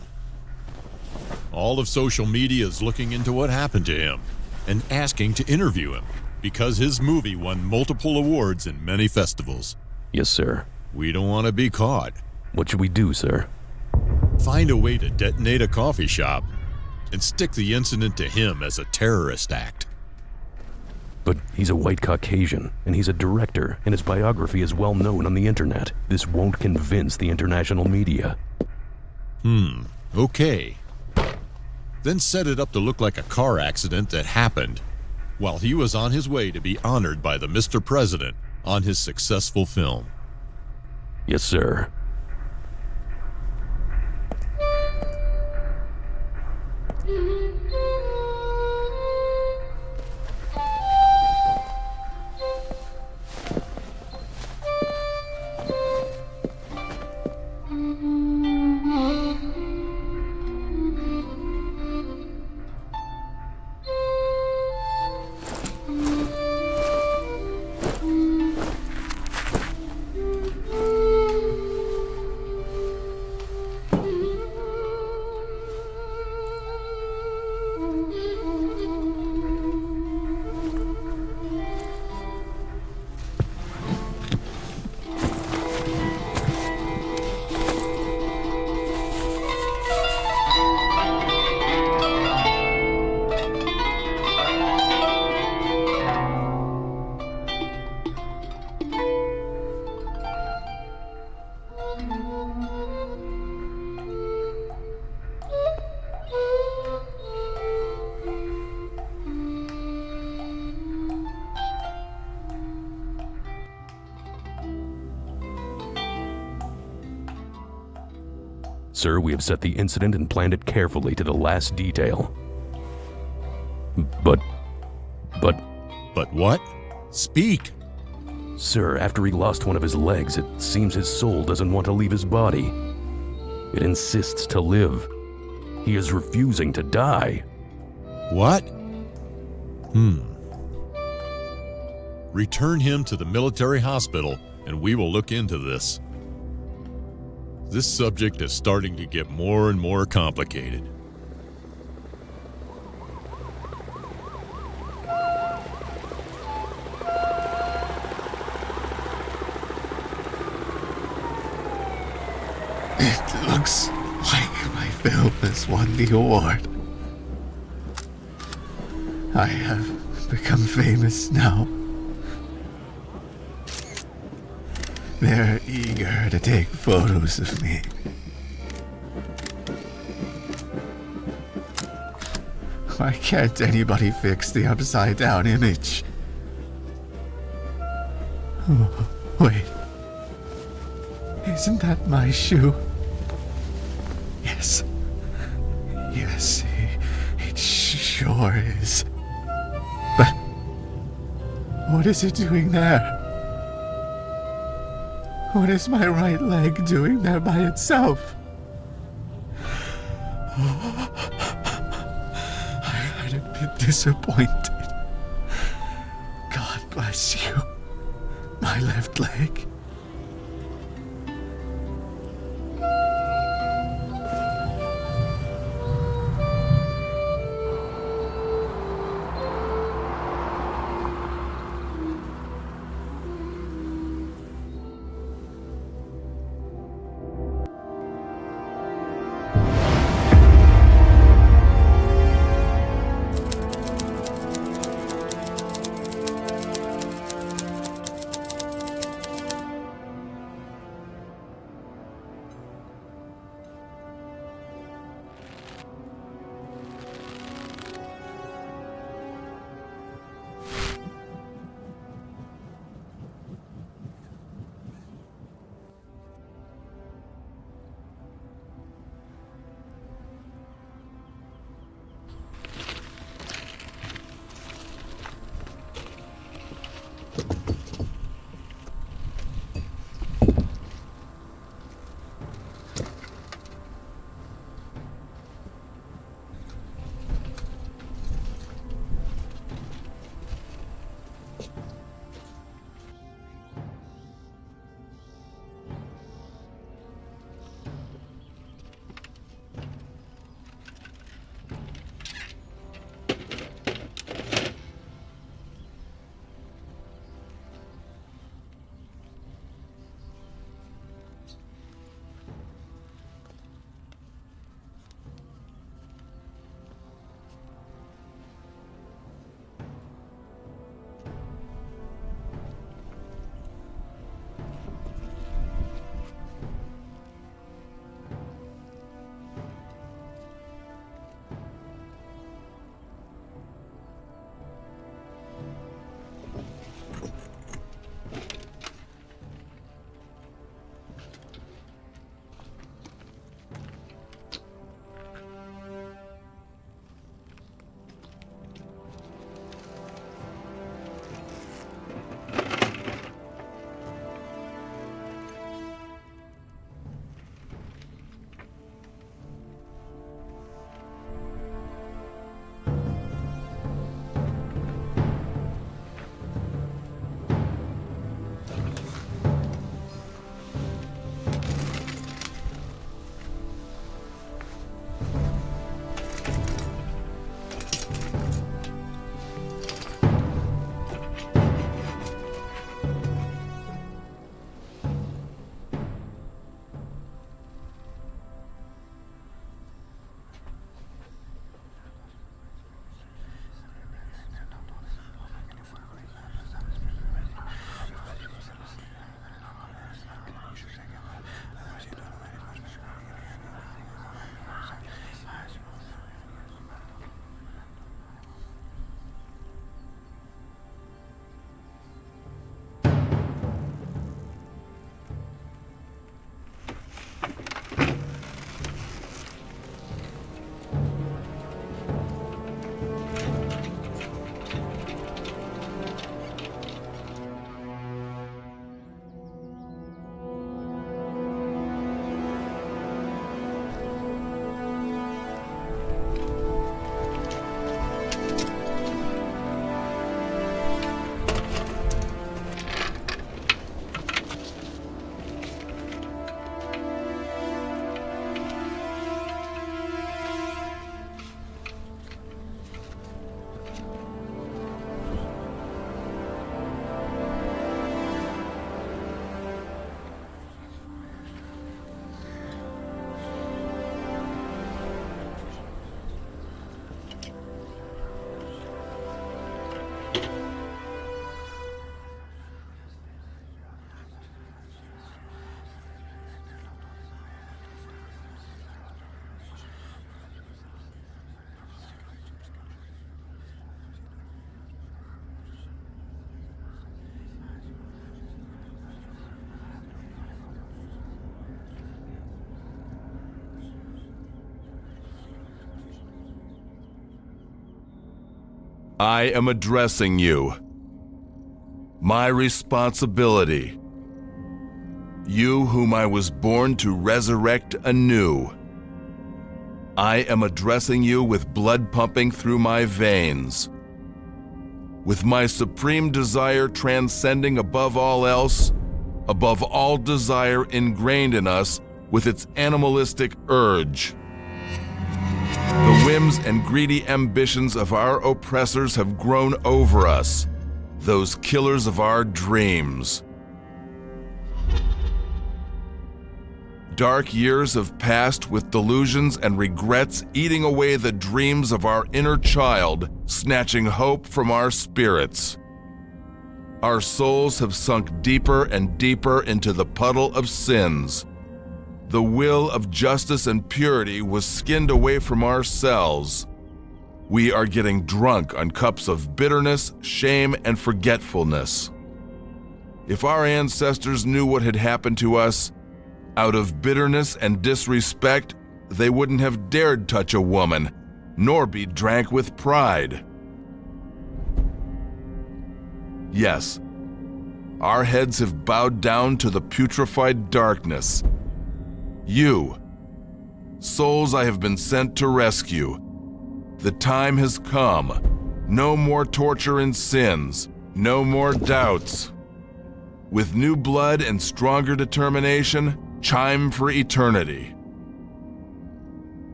All of social media is looking into what happened to him and asking to interview him because his movie won multiple awards in many festivals. Yes, sir. We don't want to be caught. What should we do, sir? Find a way to detonate a coffee shop. and stick the incident to him as a terrorist act. But he's a white Caucasian, and he's a director, and his biography is well known on the internet. This won't convince the international media. Okay. Then set it up to look like a car accident that happened while he was on his way to be honored by the Mr. President on his successful film. Yes, sir. Sir, we have set the incident and planned it carefully to the last detail. But what? Speak! Sir, after he lost one of his legs, it seems his soul doesn't want to leave his body. It insists to live. He is refusing to die. What? Return him to the military hospital and we will look into this. This subject is starting to get more and more complicated. It looks like my film has won the award. I have become famous now. They're eager to take photos of me. Why can't anybody fix the upside-down image? Oh, wait. Isn't that my shoe? Yes. Yes, it sure is. But what is it doing there? What is my right leg doing there by itself? I'd have been disappointed. God bless you, my left leg. I am addressing you. My responsibility. You whom I was born to resurrect anew. I am addressing you with blood pumping through my veins. With my supreme desire transcending above all else, above all desire ingrained in us with its animalistic urge. The whims and greedy ambitions of our oppressors have grown over us, those killers of our dreams. Dark years have passed with delusions and regrets eating away the dreams of our inner child, snatching hope from our spirits. Our souls have sunk deeper and deeper into the puddle of sins. The will of justice and purity was skinned away from our cells. We are getting drunk on cups of bitterness, shame, and forgetfulness. If our ancestors knew what had happened to us, out of bitterness and disrespect, they wouldn't have dared touch a woman, nor be drank with pride. Yes, our heads have bowed down to the putrefied darkness. You, souls I have been sent to rescue, the time has come. No more torture and sins, no more doubts. With new blood and stronger determination, chime for eternity.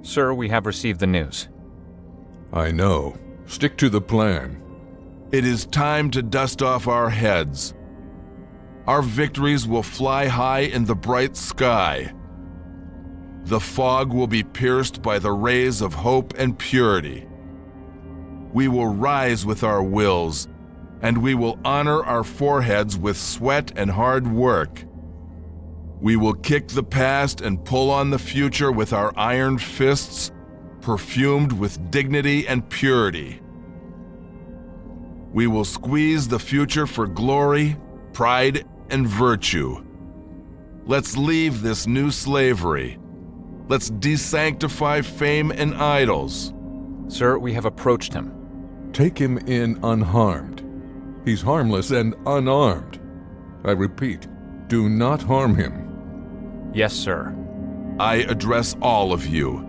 Sir, we have received the news. I know. Stick to the plan. It is time to dust off our heads. Our victories will fly high in the bright sky. The fog will be pierced by the rays of hope and purity. We will rise with our wills, and we will honor our foreheads with sweat and hard work. We will kick the past and pull on the future with our iron fists, perfumed with dignity and purity. We will squeeze the future for glory, pride, and virtue. Let's leave this new slavery. Let's desanctify fame and idols. Sir, we have approached him. Take him in unharmed. He's harmless and unarmed. I repeat, do not harm him. Yes, sir. I address all of you.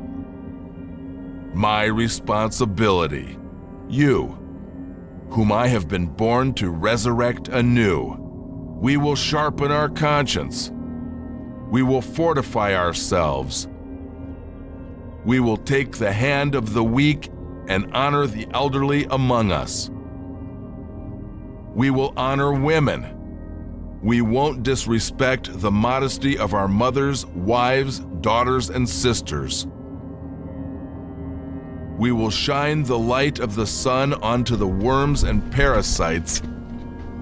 My responsibility. You, whom I have been born to resurrect anew. We will sharpen our conscience. We will fortify ourselves. We will take the hand of the weak and honor the elderly among us. We will honor women. We won't disrespect the modesty of our mothers, wives, daughters, and sisters. We will shine the light of the sun onto the worms and parasites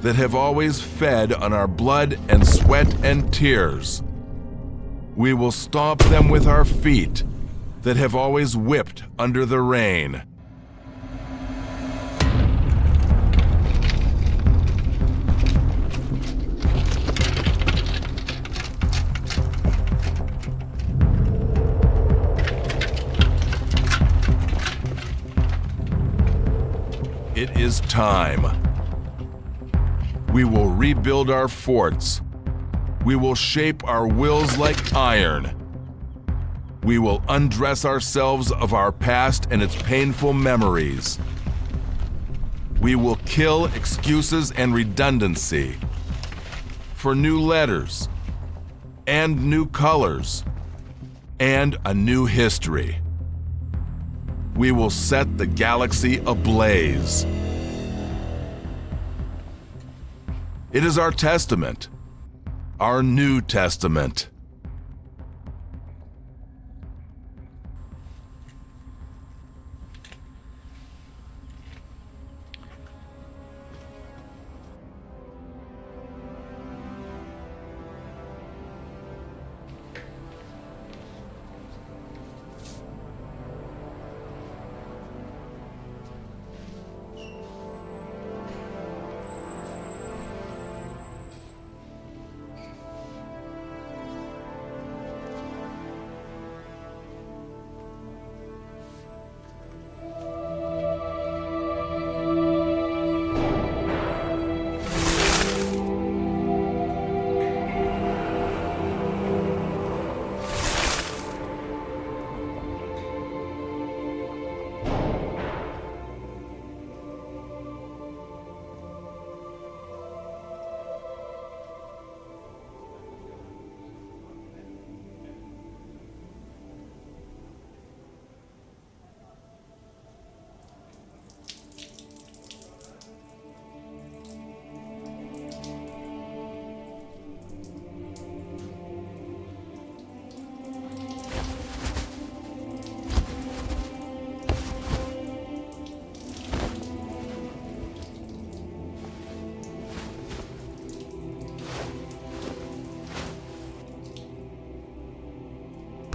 that have always fed on our blood and sweat and tears. We will stomp them with our feet that have always whipped under the rain. It is time. We will rebuild our forts. We will shape our wills like iron. We will undress ourselves of our past and its painful memories. We will kill excuses and redundancy for new letters and new colors and a new history. We will set the galaxy ablaze. It is our testament, our New Testament.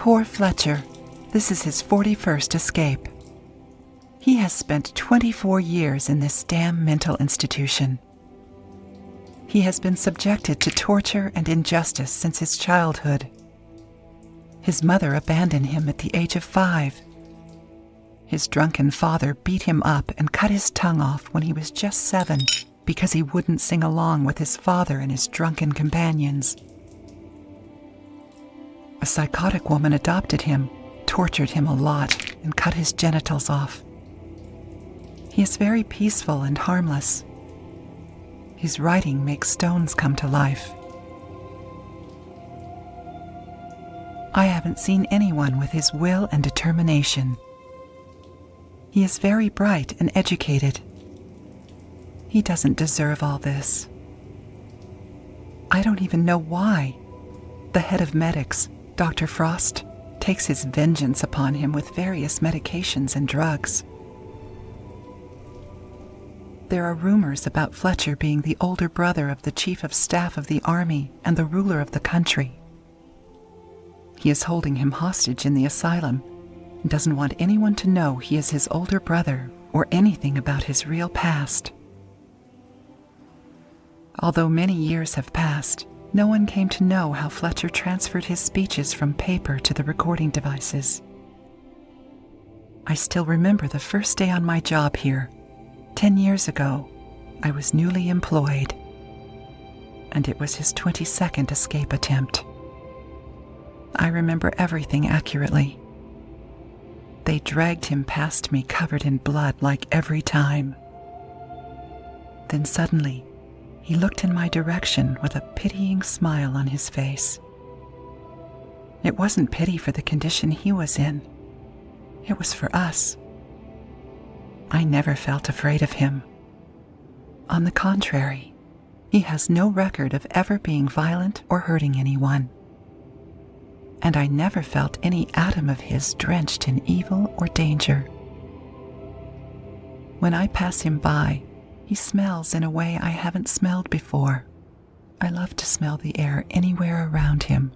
Poor Fletcher. This is his 41st escape. He has spent 24 years in this damn mental institution. He has been subjected to torture and injustice since his childhood. His mother abandoned him at the age of 5. His drunken father beat him up and cut his tongue off when he was just 7 because he wouldn't sing along with his father and his drunken companions. A psychotic woman adopted him, tortured him a lot, and cut his genitals off. He is very peaceful and harmless. His writing makes stones come to life. I haven't seen anyone with his will and determination. He is very bright and educated. He doesn't deserve all this. I don't even know why. The head of medics, Dr. Frost, takes his vengeance upon him with various medications and drugs. There are rumors about Fletcher being the older brother of the Chief of Staff of the Army and the ruler of the country. He is holding him hostage in the asylum and doesn't want anyone to know he is his older brother or anything about his real past. Although many years have passed, no one came to know how Fletcher transferred his speeches from paper to the recording devices. I still remember the first day on my job here. 10 years ago, I was newly employed, and it was his 22nd escape attempt. I remember everything accurately. They dragged him past me covered in blood like every time. Then suddenly, he looked in my direction with a pitying smile on his face. It wasn't pity for the condition he was in. It was for us. I never felt afraid of him. On the contrary, he has no record of ever being violent or hurting anyone. And I never felt any atom of his drenched in evil or danger. When I pass him by, he smells in a way I haven't smelled before. I love to smell the air anywhere around him.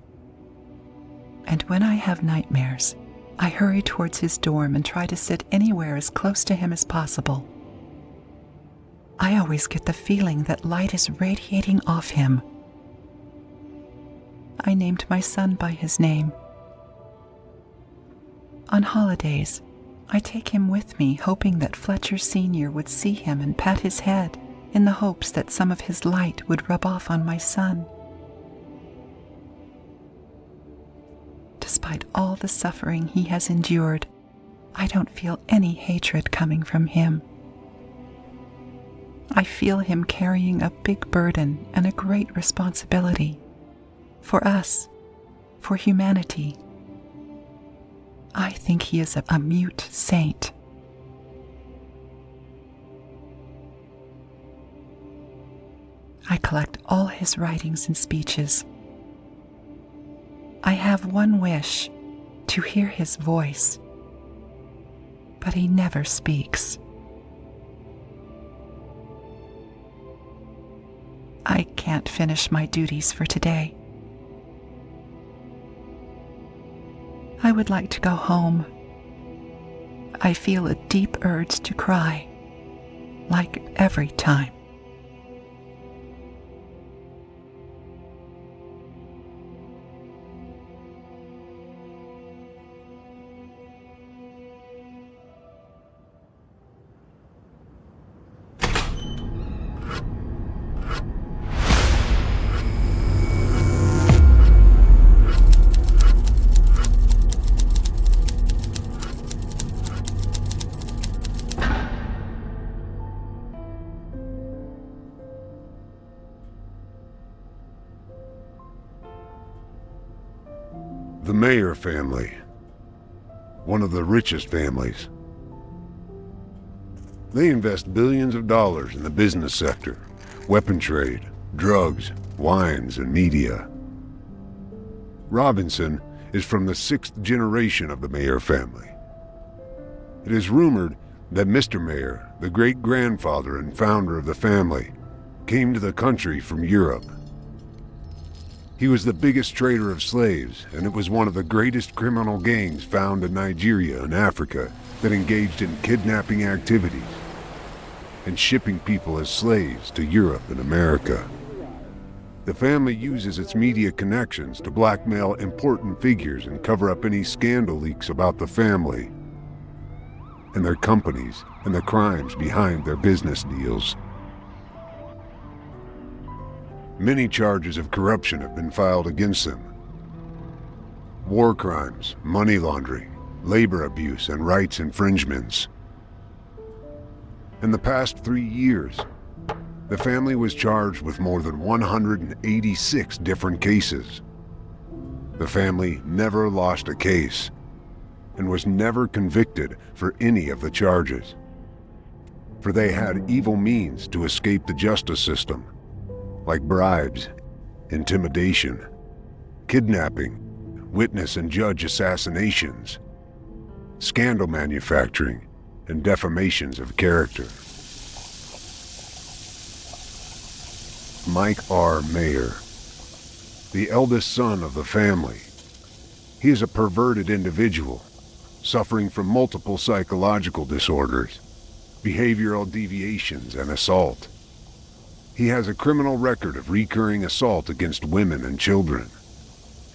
And when I have nightmares, I hurry towards his dorm and try to sit anywhere as close to him as possible. I always get the feeling that light is radiating off him. I named my son by his name. On holidays, I take him with me, hoping that Fletcher Sr. would see him and pat his head, in the hopes that some of his light would rub off on my son. Despite all the suffering he has endured, I don't feel any hatred coming from him. I feel him carrying a big burden and a great responsibility. For us, for humanity. I think he is a mute saint. I collect all his writings and speeches. I have one wish, to hear his voice, but he never speaks. I can't finish my duties for today. I would like to go home. I feel a deep urge to cry, like every time. The Mayer family, one of the richest families. They invest billions of dollars in the business sector, weapon trade, drugs, wines, and media. Robinson is from the 6th generation of the Mayer family. It is rumored that Mr. Mayer, the great-grandfather and founder of the family, came to the country from Europe. He was the biggest trader of slaves, and it was one of the greatest criminal gangs found in Nigeria and Africa that engaged in kidnapping activities and shipping people as slaves to Europe and America. The family uses its media connections to blackmail important figures and cover up any scandal leaks about the family and their companies and the crimes behind their business deals. Many charges of corruption have been filed against them. War crimes, money laundering, labor abuse, and rights infringements. In the past 3 years, the family was charged with more than 186 different cases. The family never lost a case and was never convicted for any of the charges, for they had evil means to escape the justice system, like bribes, intimidation, kidnapping, witness and judge assassinations, scandal manufacturing, and defamations of character. Mike R. Mayer, the eldest son of the family. He is a perverted individual, suffering from multiple psychological disorders, behavioral deviations, and assault. He has a criminal record of recurring assault against women and children.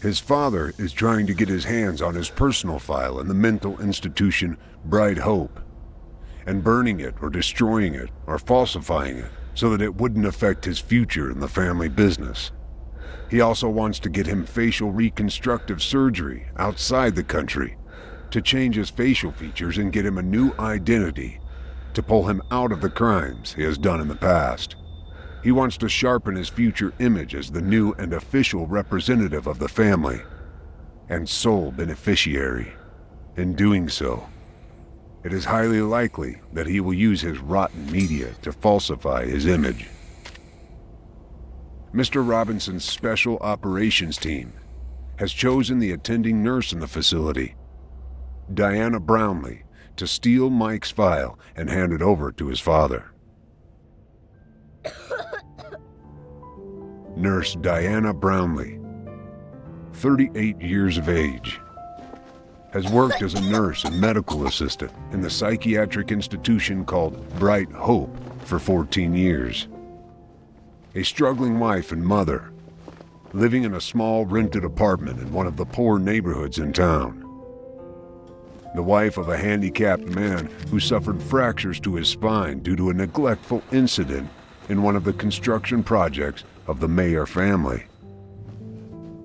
His father is trying to get his hands on his personal file in the mental institution Bright Hope, and burning it or destroying it or falsifying it so that it wouldn't affect his future in the family business. He also wants to get him facial reconstructive surgery outside the country to change his facial features and get him a new identity to pull him out of the crimes he has done in the past. He wants to sharpen his future image as the new and official representative of the family and sole beneficiary. In doing so, it is highly likely that he will use his rotten media to falsify his image. Mr. Robinson's Special Operations Team has chosen the attending nurse in the facility, Diana Brownlee, to steal Mike's file and hand it over to his father. Nurse Diana Brownlee, 38 years of age, has worked as a nurse and medical assistant in the psychiatric institution called Bright Hope for 14 years. A struggling wife and mother, living in a small rented apartment in one of the poor neighborhoods in town. The wife of a handicapped man who suffered fractures to his spine due to a neglectful incident in one of the construction projects of the Mayer family.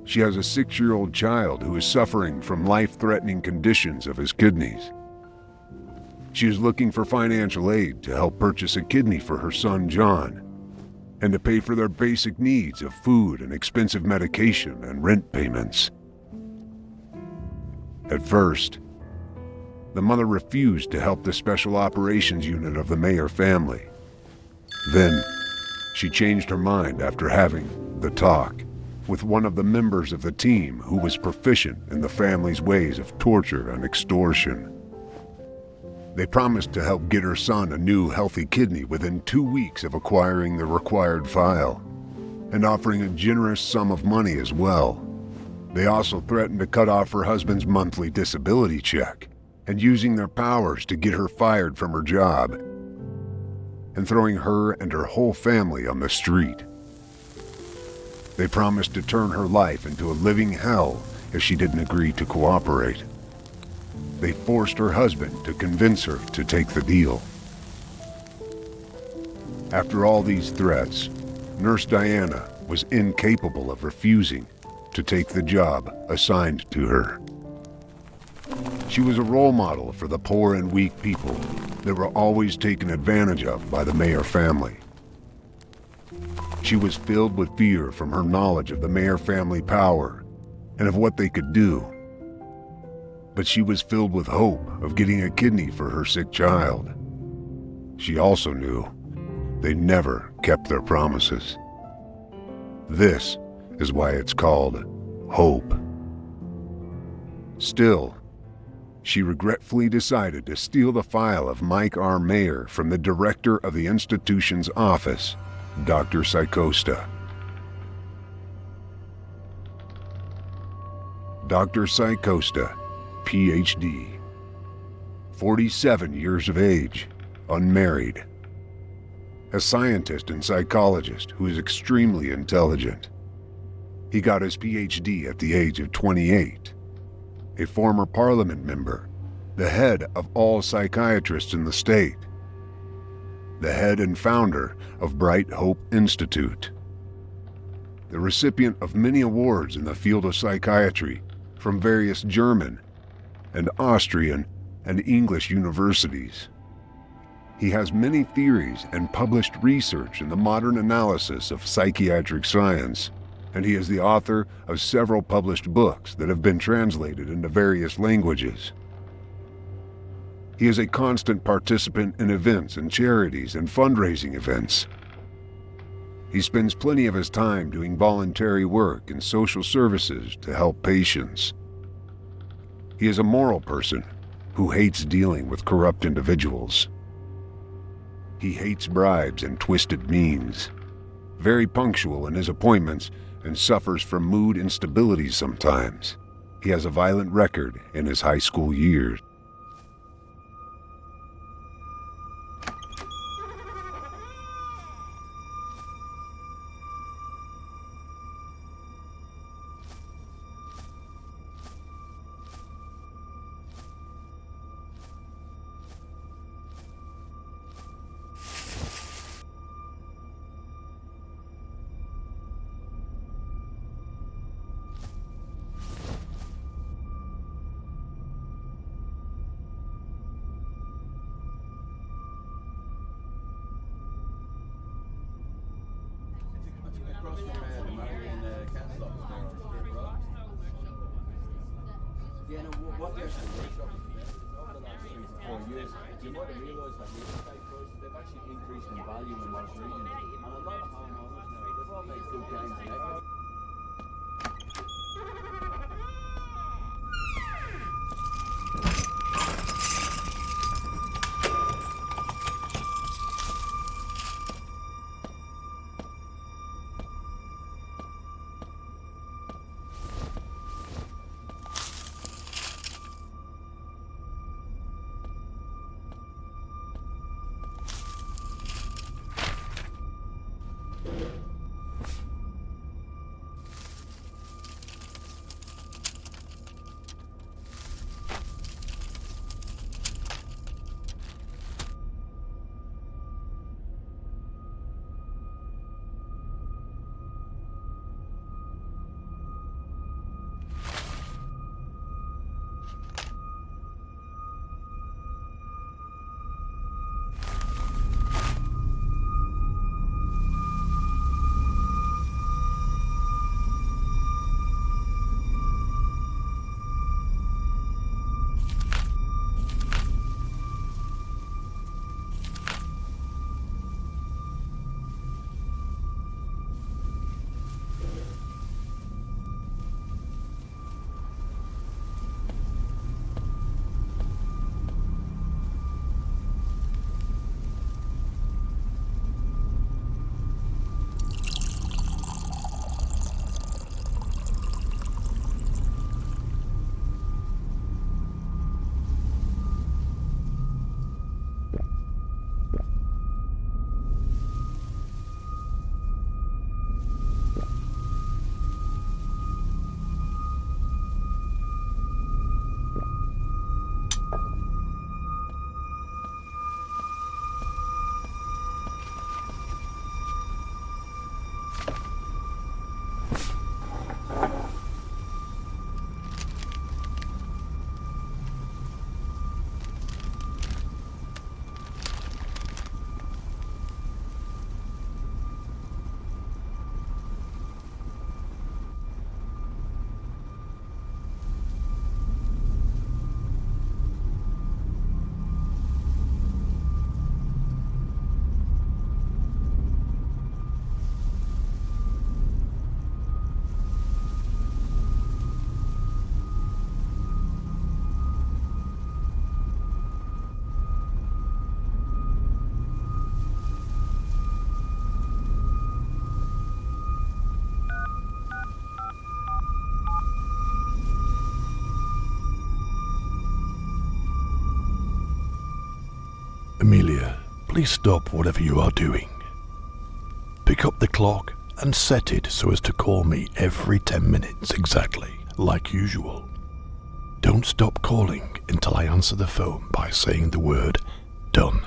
She has a 6-year-old child who is suffering from life-threatening conditions of his kidneys. She is looking for financial aid to help purchase a kidney for her son John, and to pay for their basic needs of food and expensive medication and rent payments. At first, the mother refused to help the Special Operations Unit of the Mayer family. Then, she changed her mind after having the talk with one of the members of the team who was proficient in the family's ways of torture and extortion. They promised to help get her son a new healthy kidney within 2 weeks of acquiring the required file, and offering a generous sum of money as well. They also threatened to cut off her husband's monthly disability check, and using their powers to get her fired from her job, and throwing her and her whole family on the street. They promised to turn her life into a living hell if she didn't agree to cooperate. They forced her husband to convince her to take the deal. After all these threats, Nurse Diana was incapable of refusing to take the job assigned to her. She was a role model for the poor and weak people that were always taken advantage of by the Mayer family. She was filled with fear from her knowledge of the Mayer family power and of what they could do. But she was filled with hope of getting a kidney for her sick child. She also knew they never kept their promises. This is why it's called hope. Still, she regretfully decided to steal the file of Mike R. Mayer from the director of the institution's office, Dr. Psychosta. Dr. Psychosta, Ph.D. 47 years of age, unmarried. A scientist and psychologist who is extremely intelligent. He got his Ph.D. at the age of 28. A former parliament member, the head of all psychiatrists in the state. The head and founder of Bright Hope Institute. The recipient of many awards in the field of psychiatry from various German and Austrian and English universities. He has many theories and published research in the modern analysis of psychiatric science, and he is the author of several published books that have been translated into various languages. He is a constant participant in events and charities and fundraising events. He spends plenty of his time doing voluntary work in social services to help patients. He is a moral person who hates dealing with corrupt individuals. He hates bribes and twisted means, very punctual in his appointments, and suffers from mood instability sometimes. He has a violent record in his high school years. Yeah, no, what they're saying, over the last 3 to 4 years, you might have realised that real estate prices, they've actually increased in value in most regions. And a lot of homeowners now, they've all made good gains in equity. Amelia, please stop whatever you are doing. Pick up the clock and set it so as to call me every 10 minutes exactly, like usual. Don't stop calling until I answer the phone by saying the word done.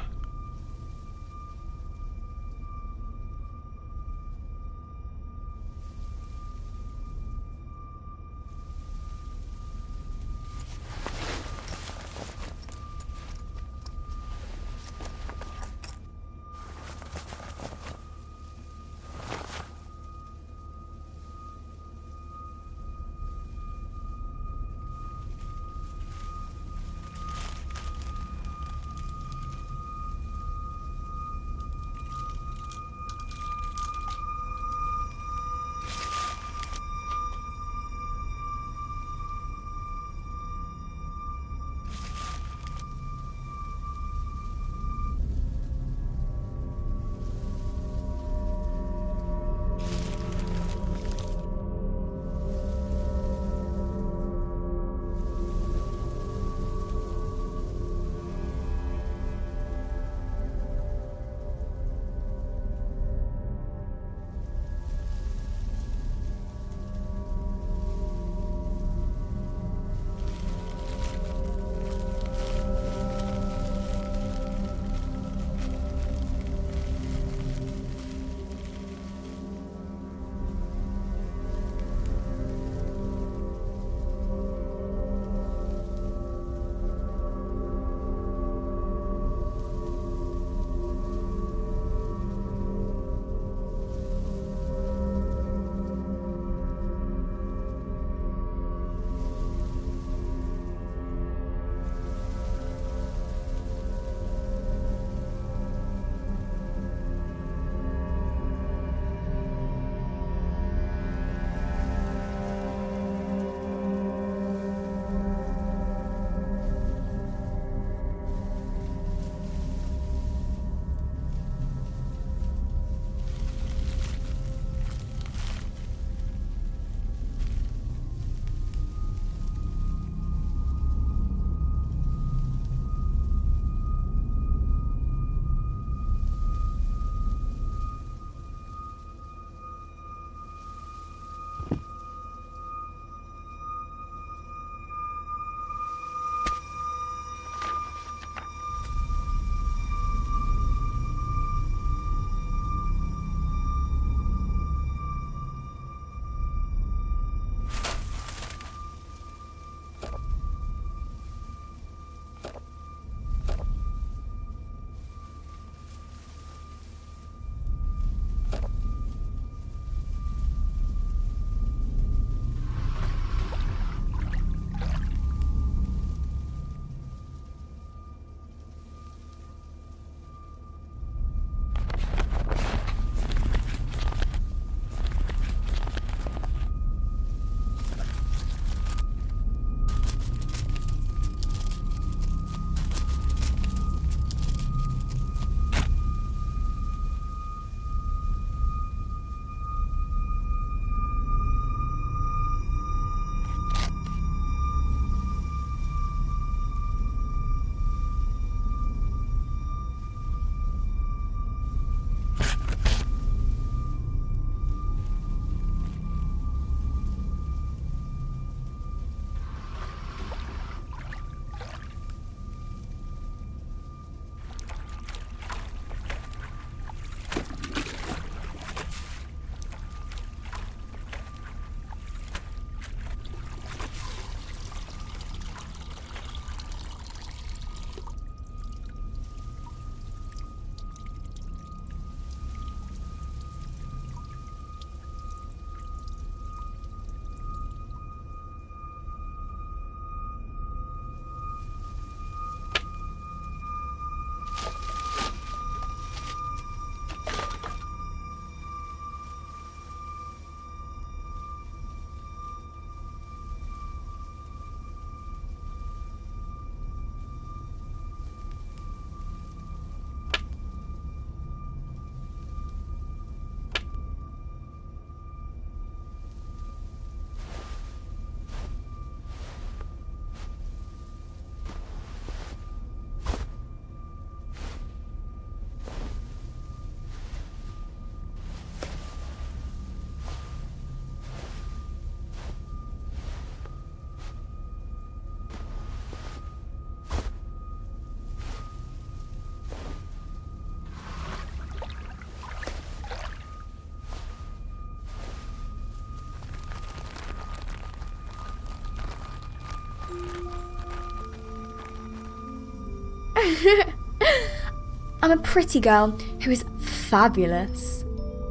I'm a pretty girl who is fabulous.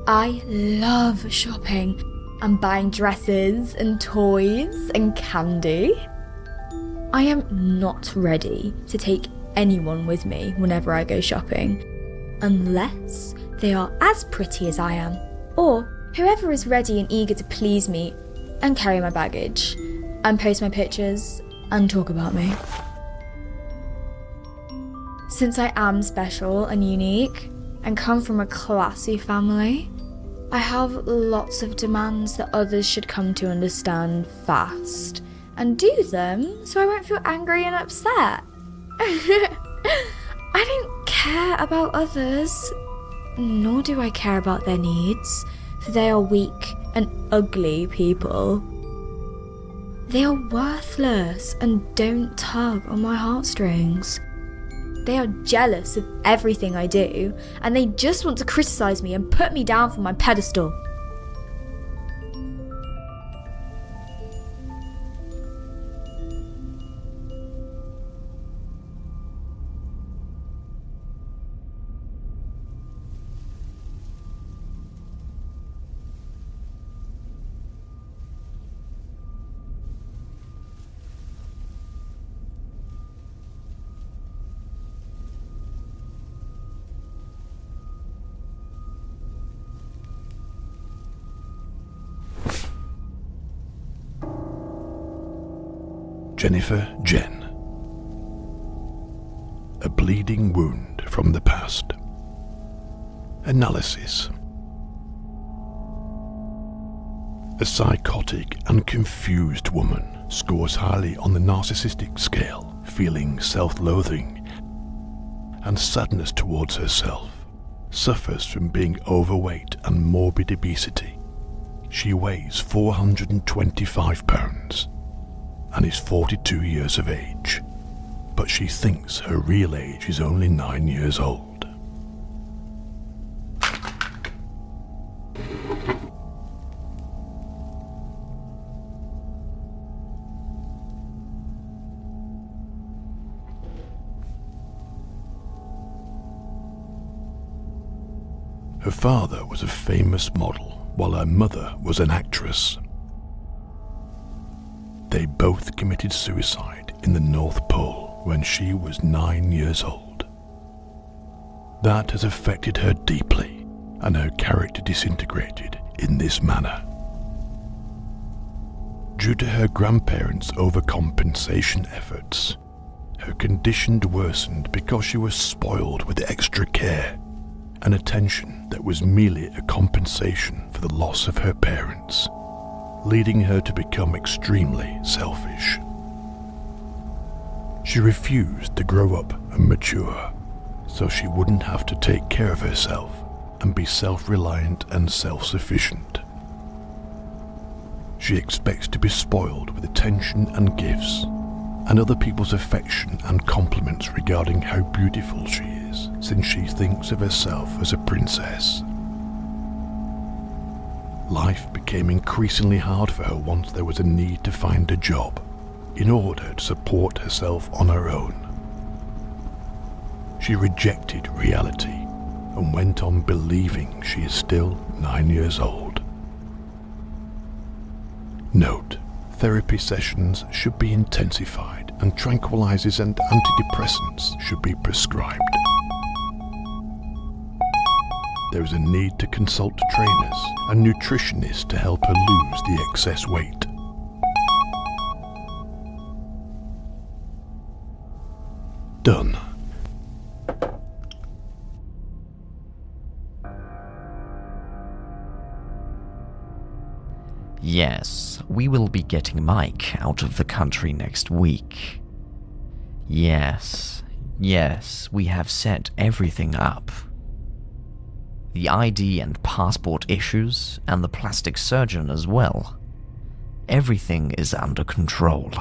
I love shopping and buying dresses and toys and candy. I am not ready to take anyone with me whenever I go shopping, unless they are as pretty as I am, or whoever is ready and eager to please me and carry my baggage and post my pictures and talk about me. Since I am special and unique and come from a classy family, I have lots of demands that others should come to understand fast and do them so I won't feel angry and upset. I don't care about others, nor do I care about their needs, for they are weak and ugly people. They are worthless and don't tug on my heartstrings. They are jealous of everything I do, and they just want to criticize me and put me down from my pedestal. Jennifer Jen. A bleeding wound from the past. Analysis. A psychotic and confused woman scores highly on the narcissistic scale, feeling self-loathing and sadness towards herself. Suffers from being overweight and morbid obesity. She weighs 425 pounds. And is 42 years of age, but she thinks her real age is only 9 years old. Her father was a famous model, while her mother was an actress. They both committed suicide in the North Pole when she was 9 years old. That has affected her deeply, and her character disintegrated in this manner. Due to her grandparents' overcompensation efforts, her condition worsened because she was spoiled with extra care and attention that was merely a compensation for the loss of her parents, leading her to become extremely selfish. She refused to grow up and mature, so she wouldn't have to take care of herself and be self-reliant and self-sufficient. She expects to be spoiled with attention and gifts, and other people's affection and compliments regarding how beautiful she is, since she thinks of herself as a princess. Life became increasingly hard for her once there was a need to find a job in order to support herself on her own. She rejected reality and went on believing she is still 9 years old. Note: therapy sessions should be intensified and tranquilizers and antidepressants should be prescribed. There is a need to consult trainers and nutritionists to help her lose the excess weight. Done. Yes, we will be getting Mike out of the country next week. Yes, we have set everything up. The ID and passport issues, and the plastic surgeon as well. Everything is under control.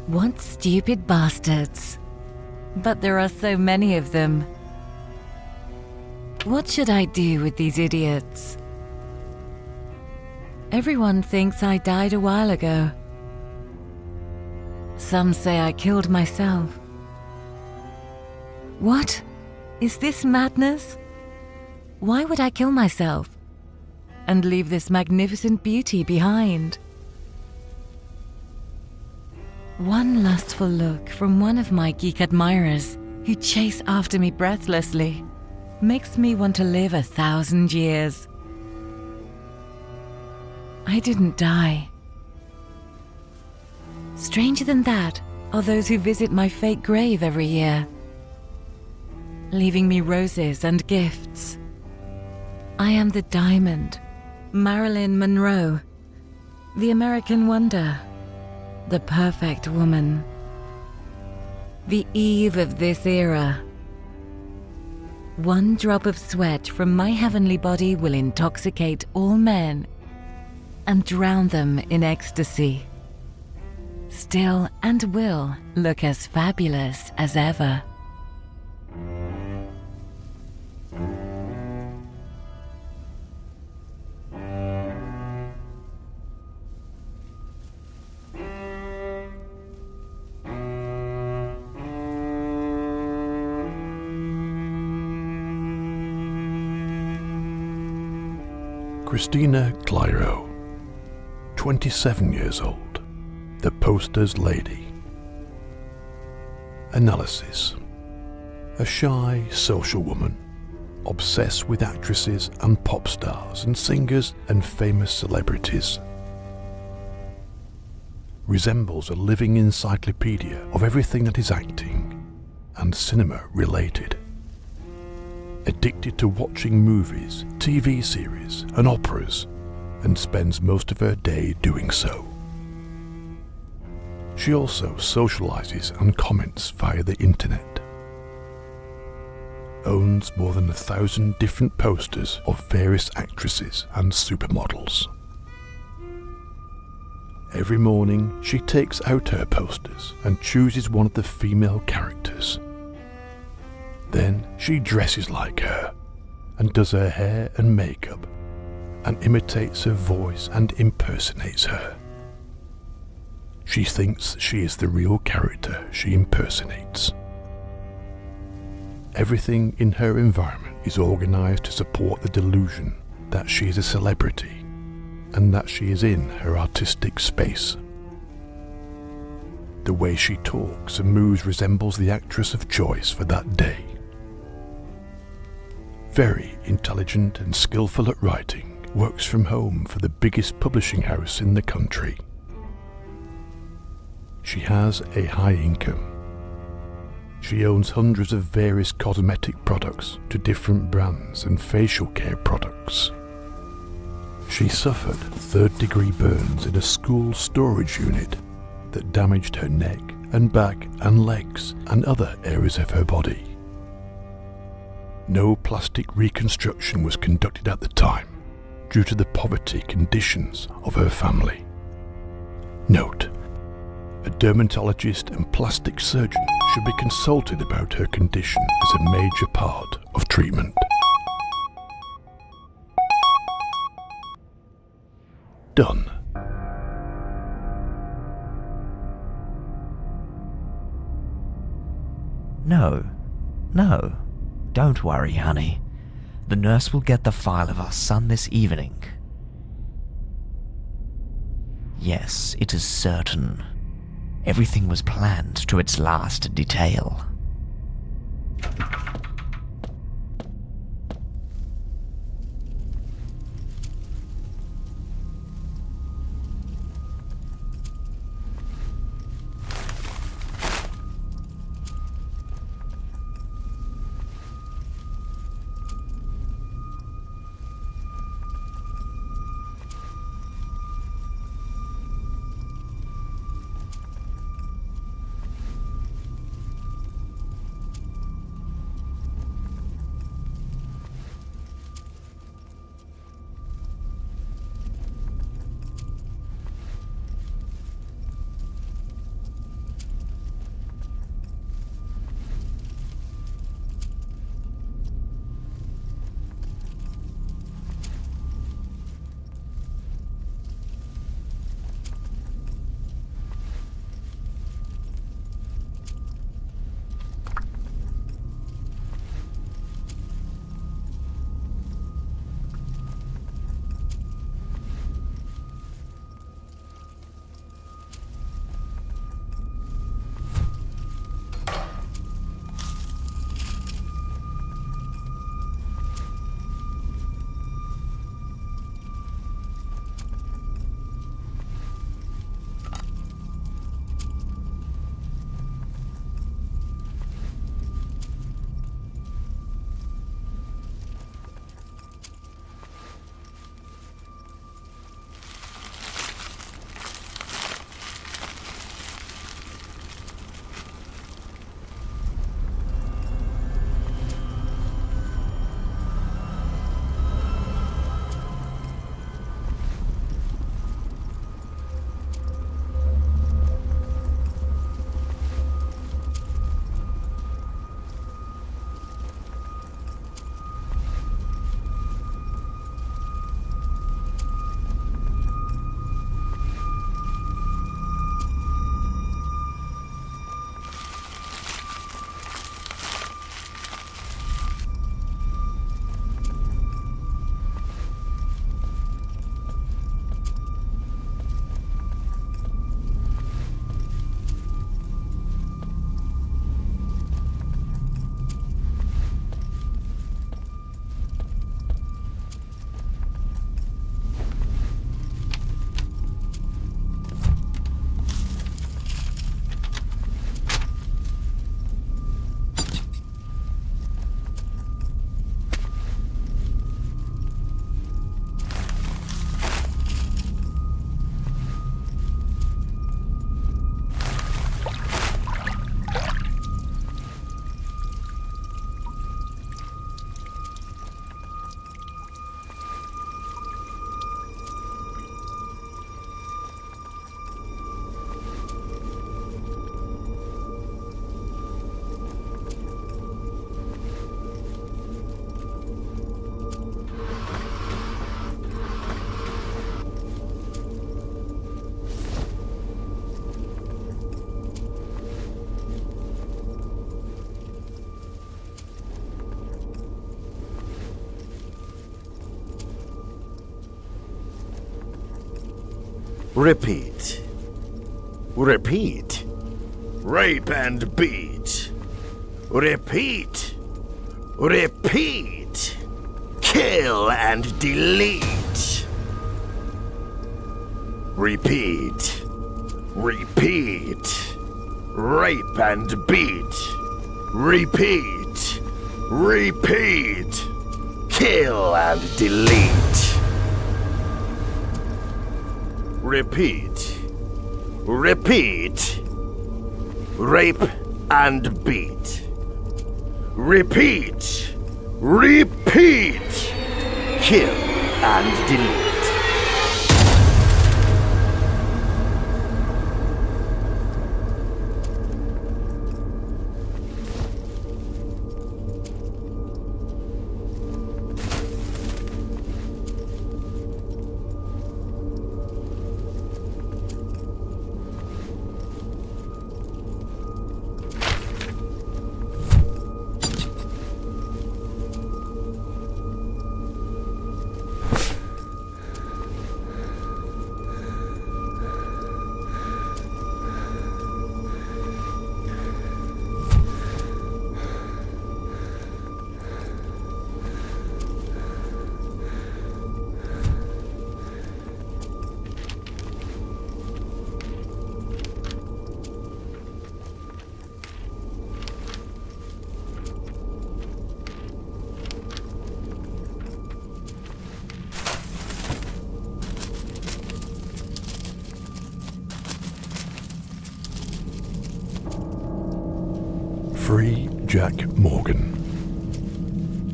What stupid bastards. But there are so many of them. What should I do with these idiots? Everyone thinks I died a while ago. Some say I killed myself. What? Is this madness? Why would I kill myself and leave this magnificent beauty behind? One lustful look from one of my geek admirers who chase after me breathlessly makes me want to live 1,000 years. I didn't die. Stranger than that are those who visit my fake grave every year, leaving me roses and gifts. I am the diamond, Marilyn Monroe, the American wonder, the perfect woman, the Eve of this era. One drop of sweat from my heavenly body will intoxicate all men and drown them in ecstasy. Still and will look as fabulous as ever. Christina Clyro, 27 years old, the poster's lady. Analysis: a shy, social woman, obsessed with actresses and pop stars and singers and famous celebrities. Resembles a living encyclopedia of everything that is acting and cinema related. Addicted to watching movies, TV series and operas, and spends most of her day doing so. She also socializes and comments via the internet. Owns more than 1,000 different posters of various actresses and supermodels. Every morning she takes out her posters and chooses one of the female characters. Then she dresses like her and does her hair and makeup and imitates her voice and impersonates her. She thinks she is the real character she impersonates. Everything in her environment is organized to support the delusion that she is a celebrity and that she is in her artistic space. The way she talks and moves resembles the actress of choice for that day. Very intelligent and skillful at writing, works from home for the biggest publishing house in the country. She has a high income. She owns hundreds of various cosmetic products to different brands and facial care products. She suffered third-degree burns in a school storage unit that damaged her neck and back and legs and other areas of her body. No plastic reconstruction was conducted at the time due to the poverty conditions of her family. Note: a dermatologist and plastic surgeon should be consulted about her condition as a major part of treatment. Done. No. Don't worry, honey. The nurse will get the file of our son this evening. Yes, it is certain. Everything was planned to its last detail. Repeat. Repeat. Rape and beat. Repeat. Repeat. Kill and delete. Repeat. Repeat. Rape and beat. Repeat. Repeat. Kill and delete. Repeat. Repeat. Rape and beat. Repeat. Repeat. Kill and delete. Free Jack Morgan.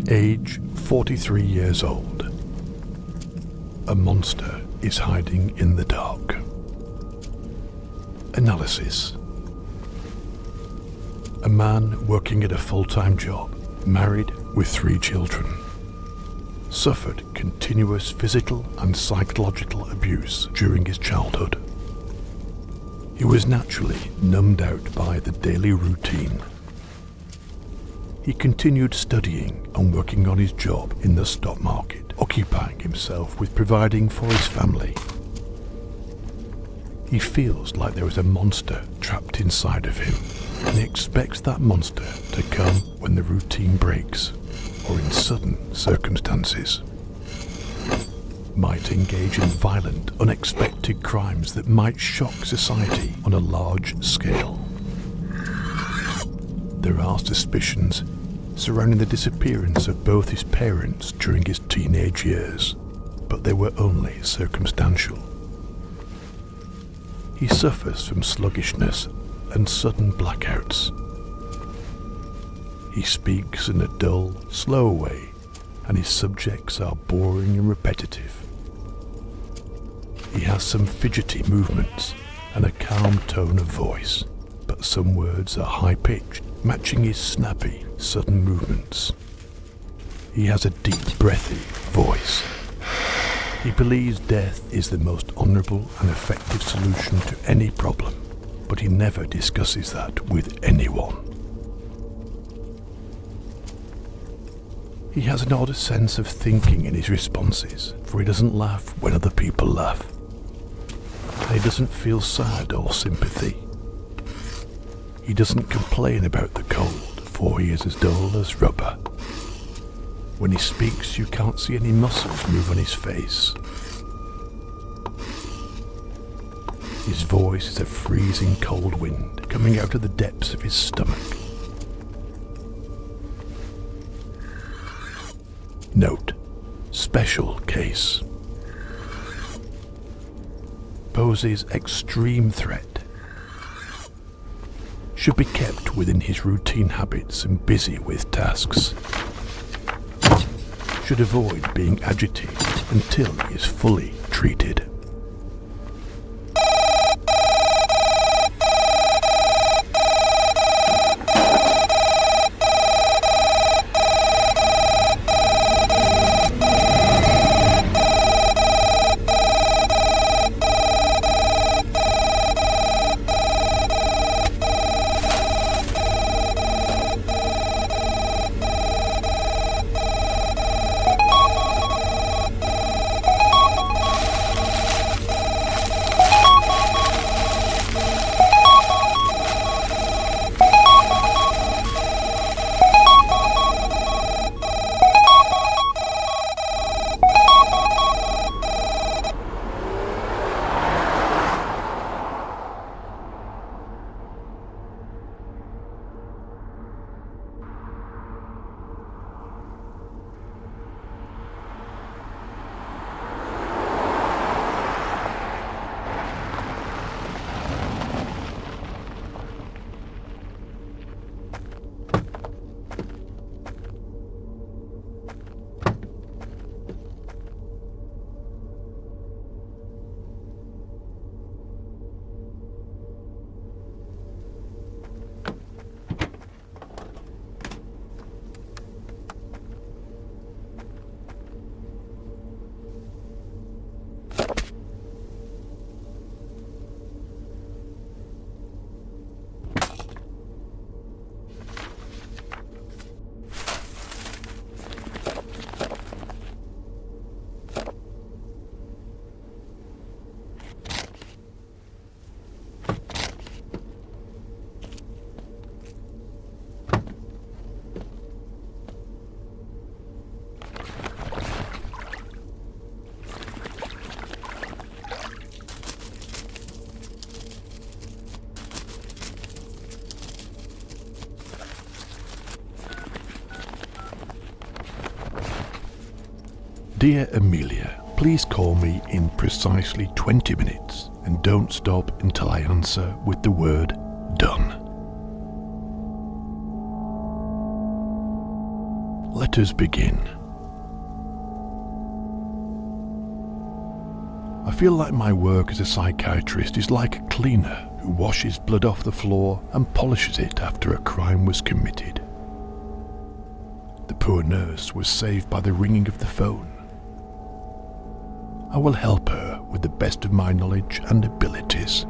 Age 43 years old. A monster is hiding in the dark. Analysis. A man working at a full-time job, married with 3 children. Suffered continuous physical and psychological abuse during his childhood. He was naturally numbed out by the daily routine. He continued studying and working on his job in the stock market, occupying himself with providing for his family. He feels like there is a monster trapped inside of him, and he expects that monster to come when the routine breaks, or in sudden circumstances. Might engage in violent, unexpected crimes that might shock society on a large scale. There are suspicions surrounding the disappearance of both his parents during his teenage years, but they were only circumstantial. He suffers from sluggishness and sudden blackouts. He speaks in a dull, slow way, and his subjects are boring and repetitive. He has some fidgety movements and a calm tone of voice, but some words are high-pitched, matching his snappy, sudden movements. He has a deep, breathy voice. He believes death is the most honourable and effective solution to any problem, but he never discusses that with anyone. He has an odd sense of thinking in his responses, for he doesn't laugh when other people laugh. And he doesn't feel sad or sympathy. He doesn't complain about the cold, for he is as dull as rubber. When he speaks, you can't see any muscles move on his face. His voice is a freezing cold wind coming out of the depths of his stomach. Note: special case. Poses extreme threat. Should be kept within his routine habits and busy with tasks. Should avoid being agitated until he is fully treated. Dear Amelia, please call me in precisely 20 minutes and don't stop until I answer with the word done. Let us begin. I feel like my work as a psychiatrist is like a cleaner who washes blood off the floor and polishes it after a crime was committed. The poor nurse was saved by the ringing of the phone. I will help her with the best of my knowledge and abilities.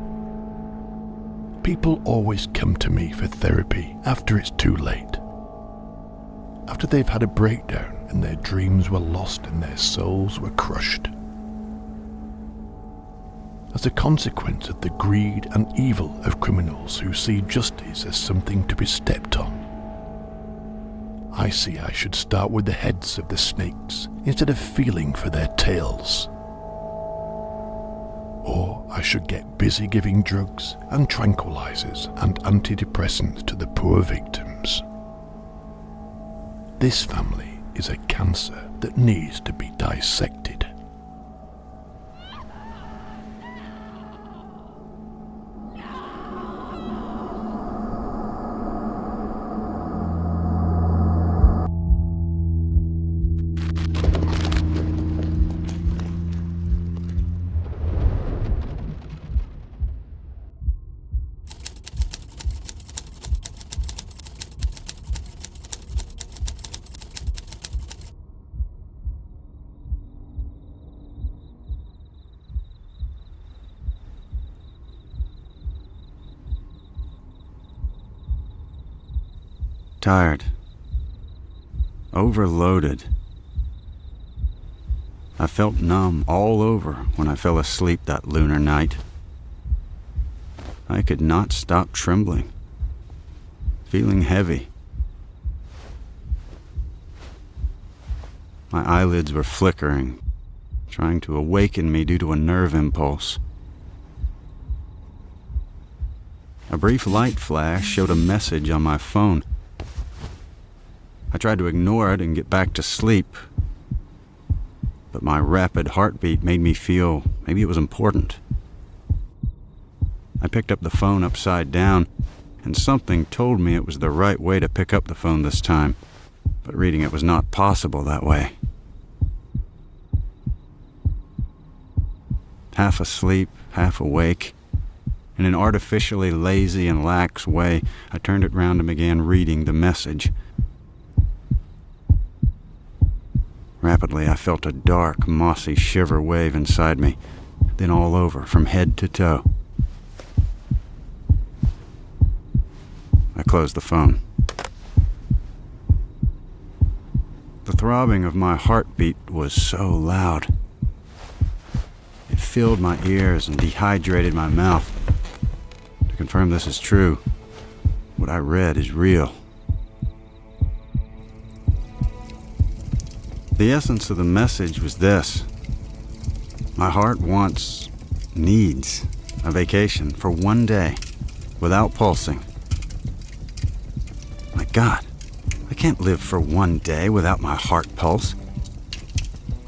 People always come to me for therapy after it's too late. After they've had a breakdown and their dreams were lost and their souls were crushed. As a consequence of the greed and evil of criminals who see justice as something to be stepped on. I see I should start with the heads of the snakes instead of feeling for their tails. Or I should get busy giving drugs and tranquilizers and antidepressants to the poor victims. This family is a cancer that needs to be dissected. Tired. Overloaded. I felt numb all over when I fell asleep that lunar night. I could not stop trembling, feeling heavy. My eyelids were flickering, trying to awaken me due to a nerve impulse. A brief light flash showed a message on my phone. I tried to ignore it and get back to sleep, but my rapid heartbeat made me feel maybe it was important. I picked up the phone upside down, and something told me it was the right way to pick up the phone this time, but reading it was not possible that way. Half asleep, half awake, in an artificially lazy and lax way, I turned it round and began reading the message. Rapidly, I felt a dark, mossy shiver wave inside me, then all over, from head to toe. I closed the phone. The throbbing of my heartbeat was so loud. It filled my ears and dehydrated my mouth. To confirm this is true, what I read is real. The essence of the message was this. My heart needs a vacation for one day without pulsing. My God, I can't live for one day without my heart pulse.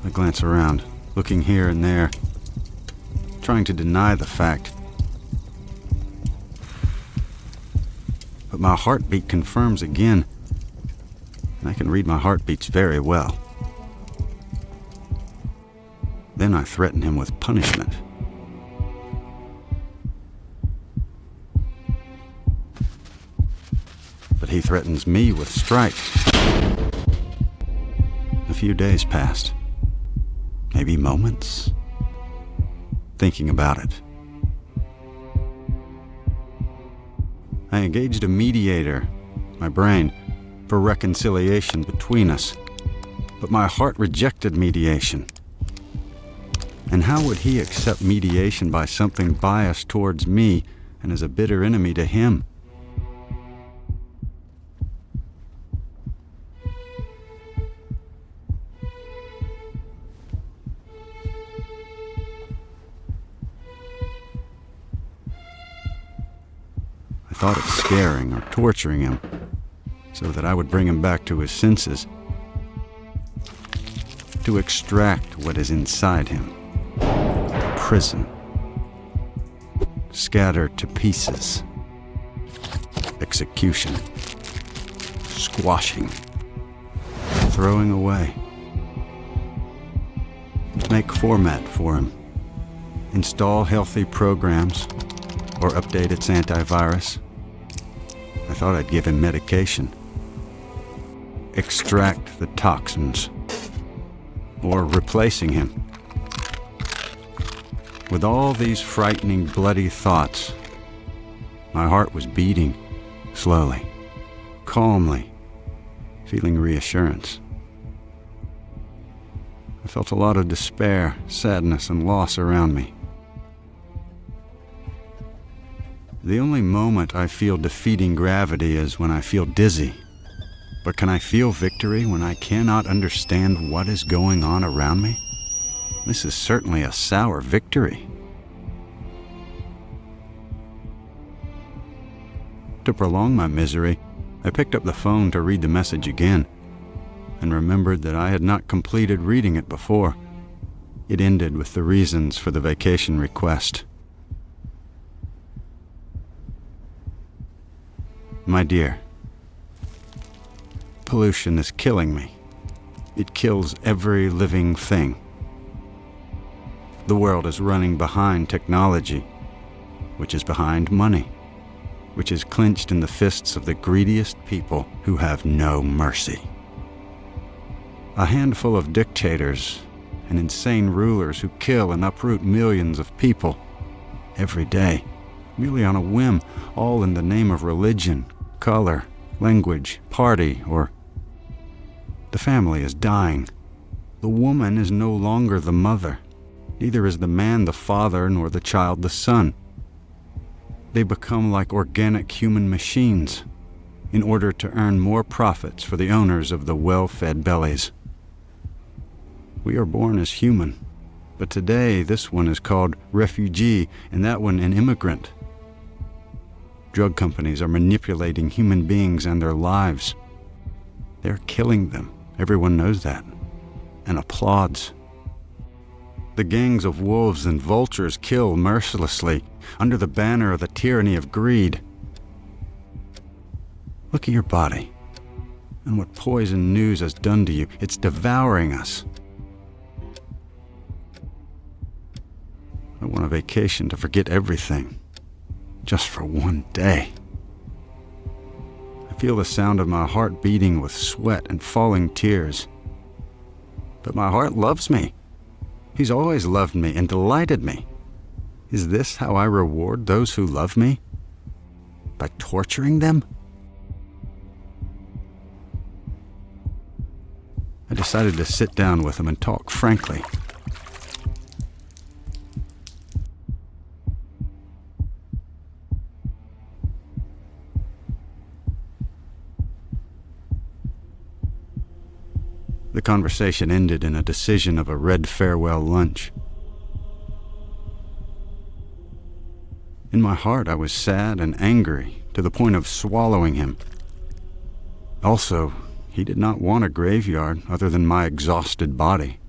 I glance around, looking here and there, trying to deny the fact. But my heartbeat confirms again, and I can read my heartbeats very well. Then I threaten him with punishment. But he threatens me with strikes. A few days passed. Maybe moments. Thinking about it. I engaged a mediator, my brain, for reconciliation between us. But my heart rejected mediation. And how would he accept mediation by something biased towards me and as a bitter enemy to him? I thought of scaring or torturing him so that I would bring him back to his senses. to extract what is inside him. Prison. Scattered to pieces. Execution. Squashing. Throwing away. Make format for him. Install healthy programs or update its antivirus. I thought I'd give him medication. Extract the toxins. Or replacing him. With all these frightening, bloody thoughts, my heart was beating slowly, calmly, feeling reassurance. I felt a lot of despair, sadness, and loss around me. The only moment I feel defeating gravity is when I feel dizzy. But can I feel victory when I cannot understand what is going on around me? This is certainly a sour victory. To prolong my misery, I picked up the phone to read the message again, and remembered that I had not completed reading it before. It ended with the reasons for the vacation request. My dear, pollution is killing me. It kills every living thing. The world is running behind technology, which is behind money, which is clenched in the fists of the greediest people who have no mercy. A handful of dictators and insane rulers who kill and uproot millions of people every day, merely on a whim, all in the name of religion, color, language, party, or... The family is dying. The woman is no longer the mother. Neither is the man the father, nor the child the son. They become like organic human machines in order to earn more profits for the owners of the well-fed bellies. We are born as human, but today this one is called refugee and that one an immigrant. Drug companies are manipulating human beings and their lives. They're killing them. Everyone knows that and applauds. The gangs of wolves and vultures kill mercilessly under the banner of the tyranny of greed. Look at your body and what poison news has done to you. It's devouring us. I want a vacation to forget everything, just for one day. I feel the sound of my heart beating with sweat and falling tears. But my heart loves me. He's always loved me and delighted me. Is this how I reward those who love me? By torturing them? I decided to sit down with him and talk frankly. The conversation ended in a decision of a red farewell lunch. In my heart, I was sad and angry to the point of swallowing him. Also, he did not want a graveyard other than my exhausted body.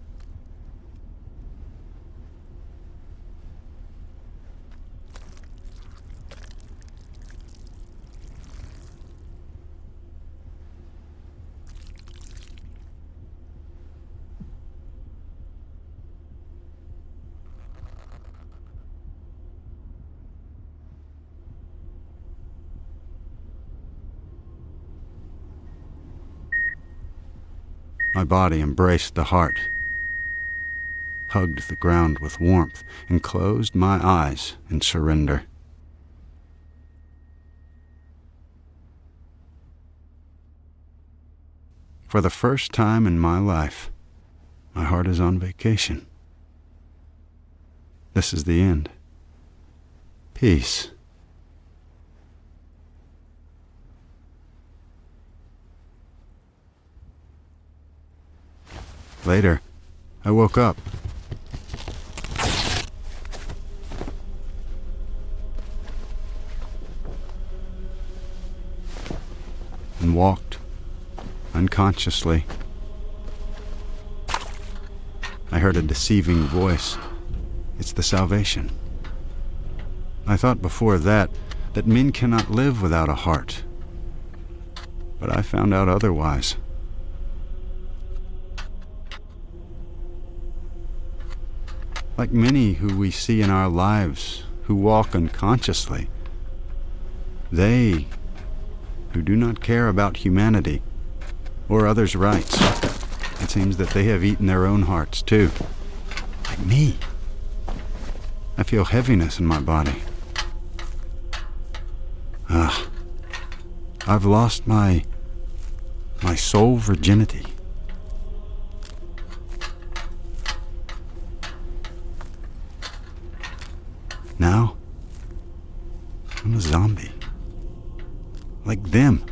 My body embraced the heart, hugged the ground with warmth, and closed my eyes in surrender. For the first time in my life, my heart is on vacation. This is the end. Peace. Later, I woke up. And walked, unconsciously, I heard a deceiving voice. It's the salvation. I thought before that men cannot live without a heart. But I found out otherwise. Like many who we see in our lives who walk unconsciously, they who do not care about humanity or others' rights, it seems that they have eaten their own hearts too. Like me. I feel heaviness in my body. I've lost my soul virginity. Now, I'm a zombie. Like them.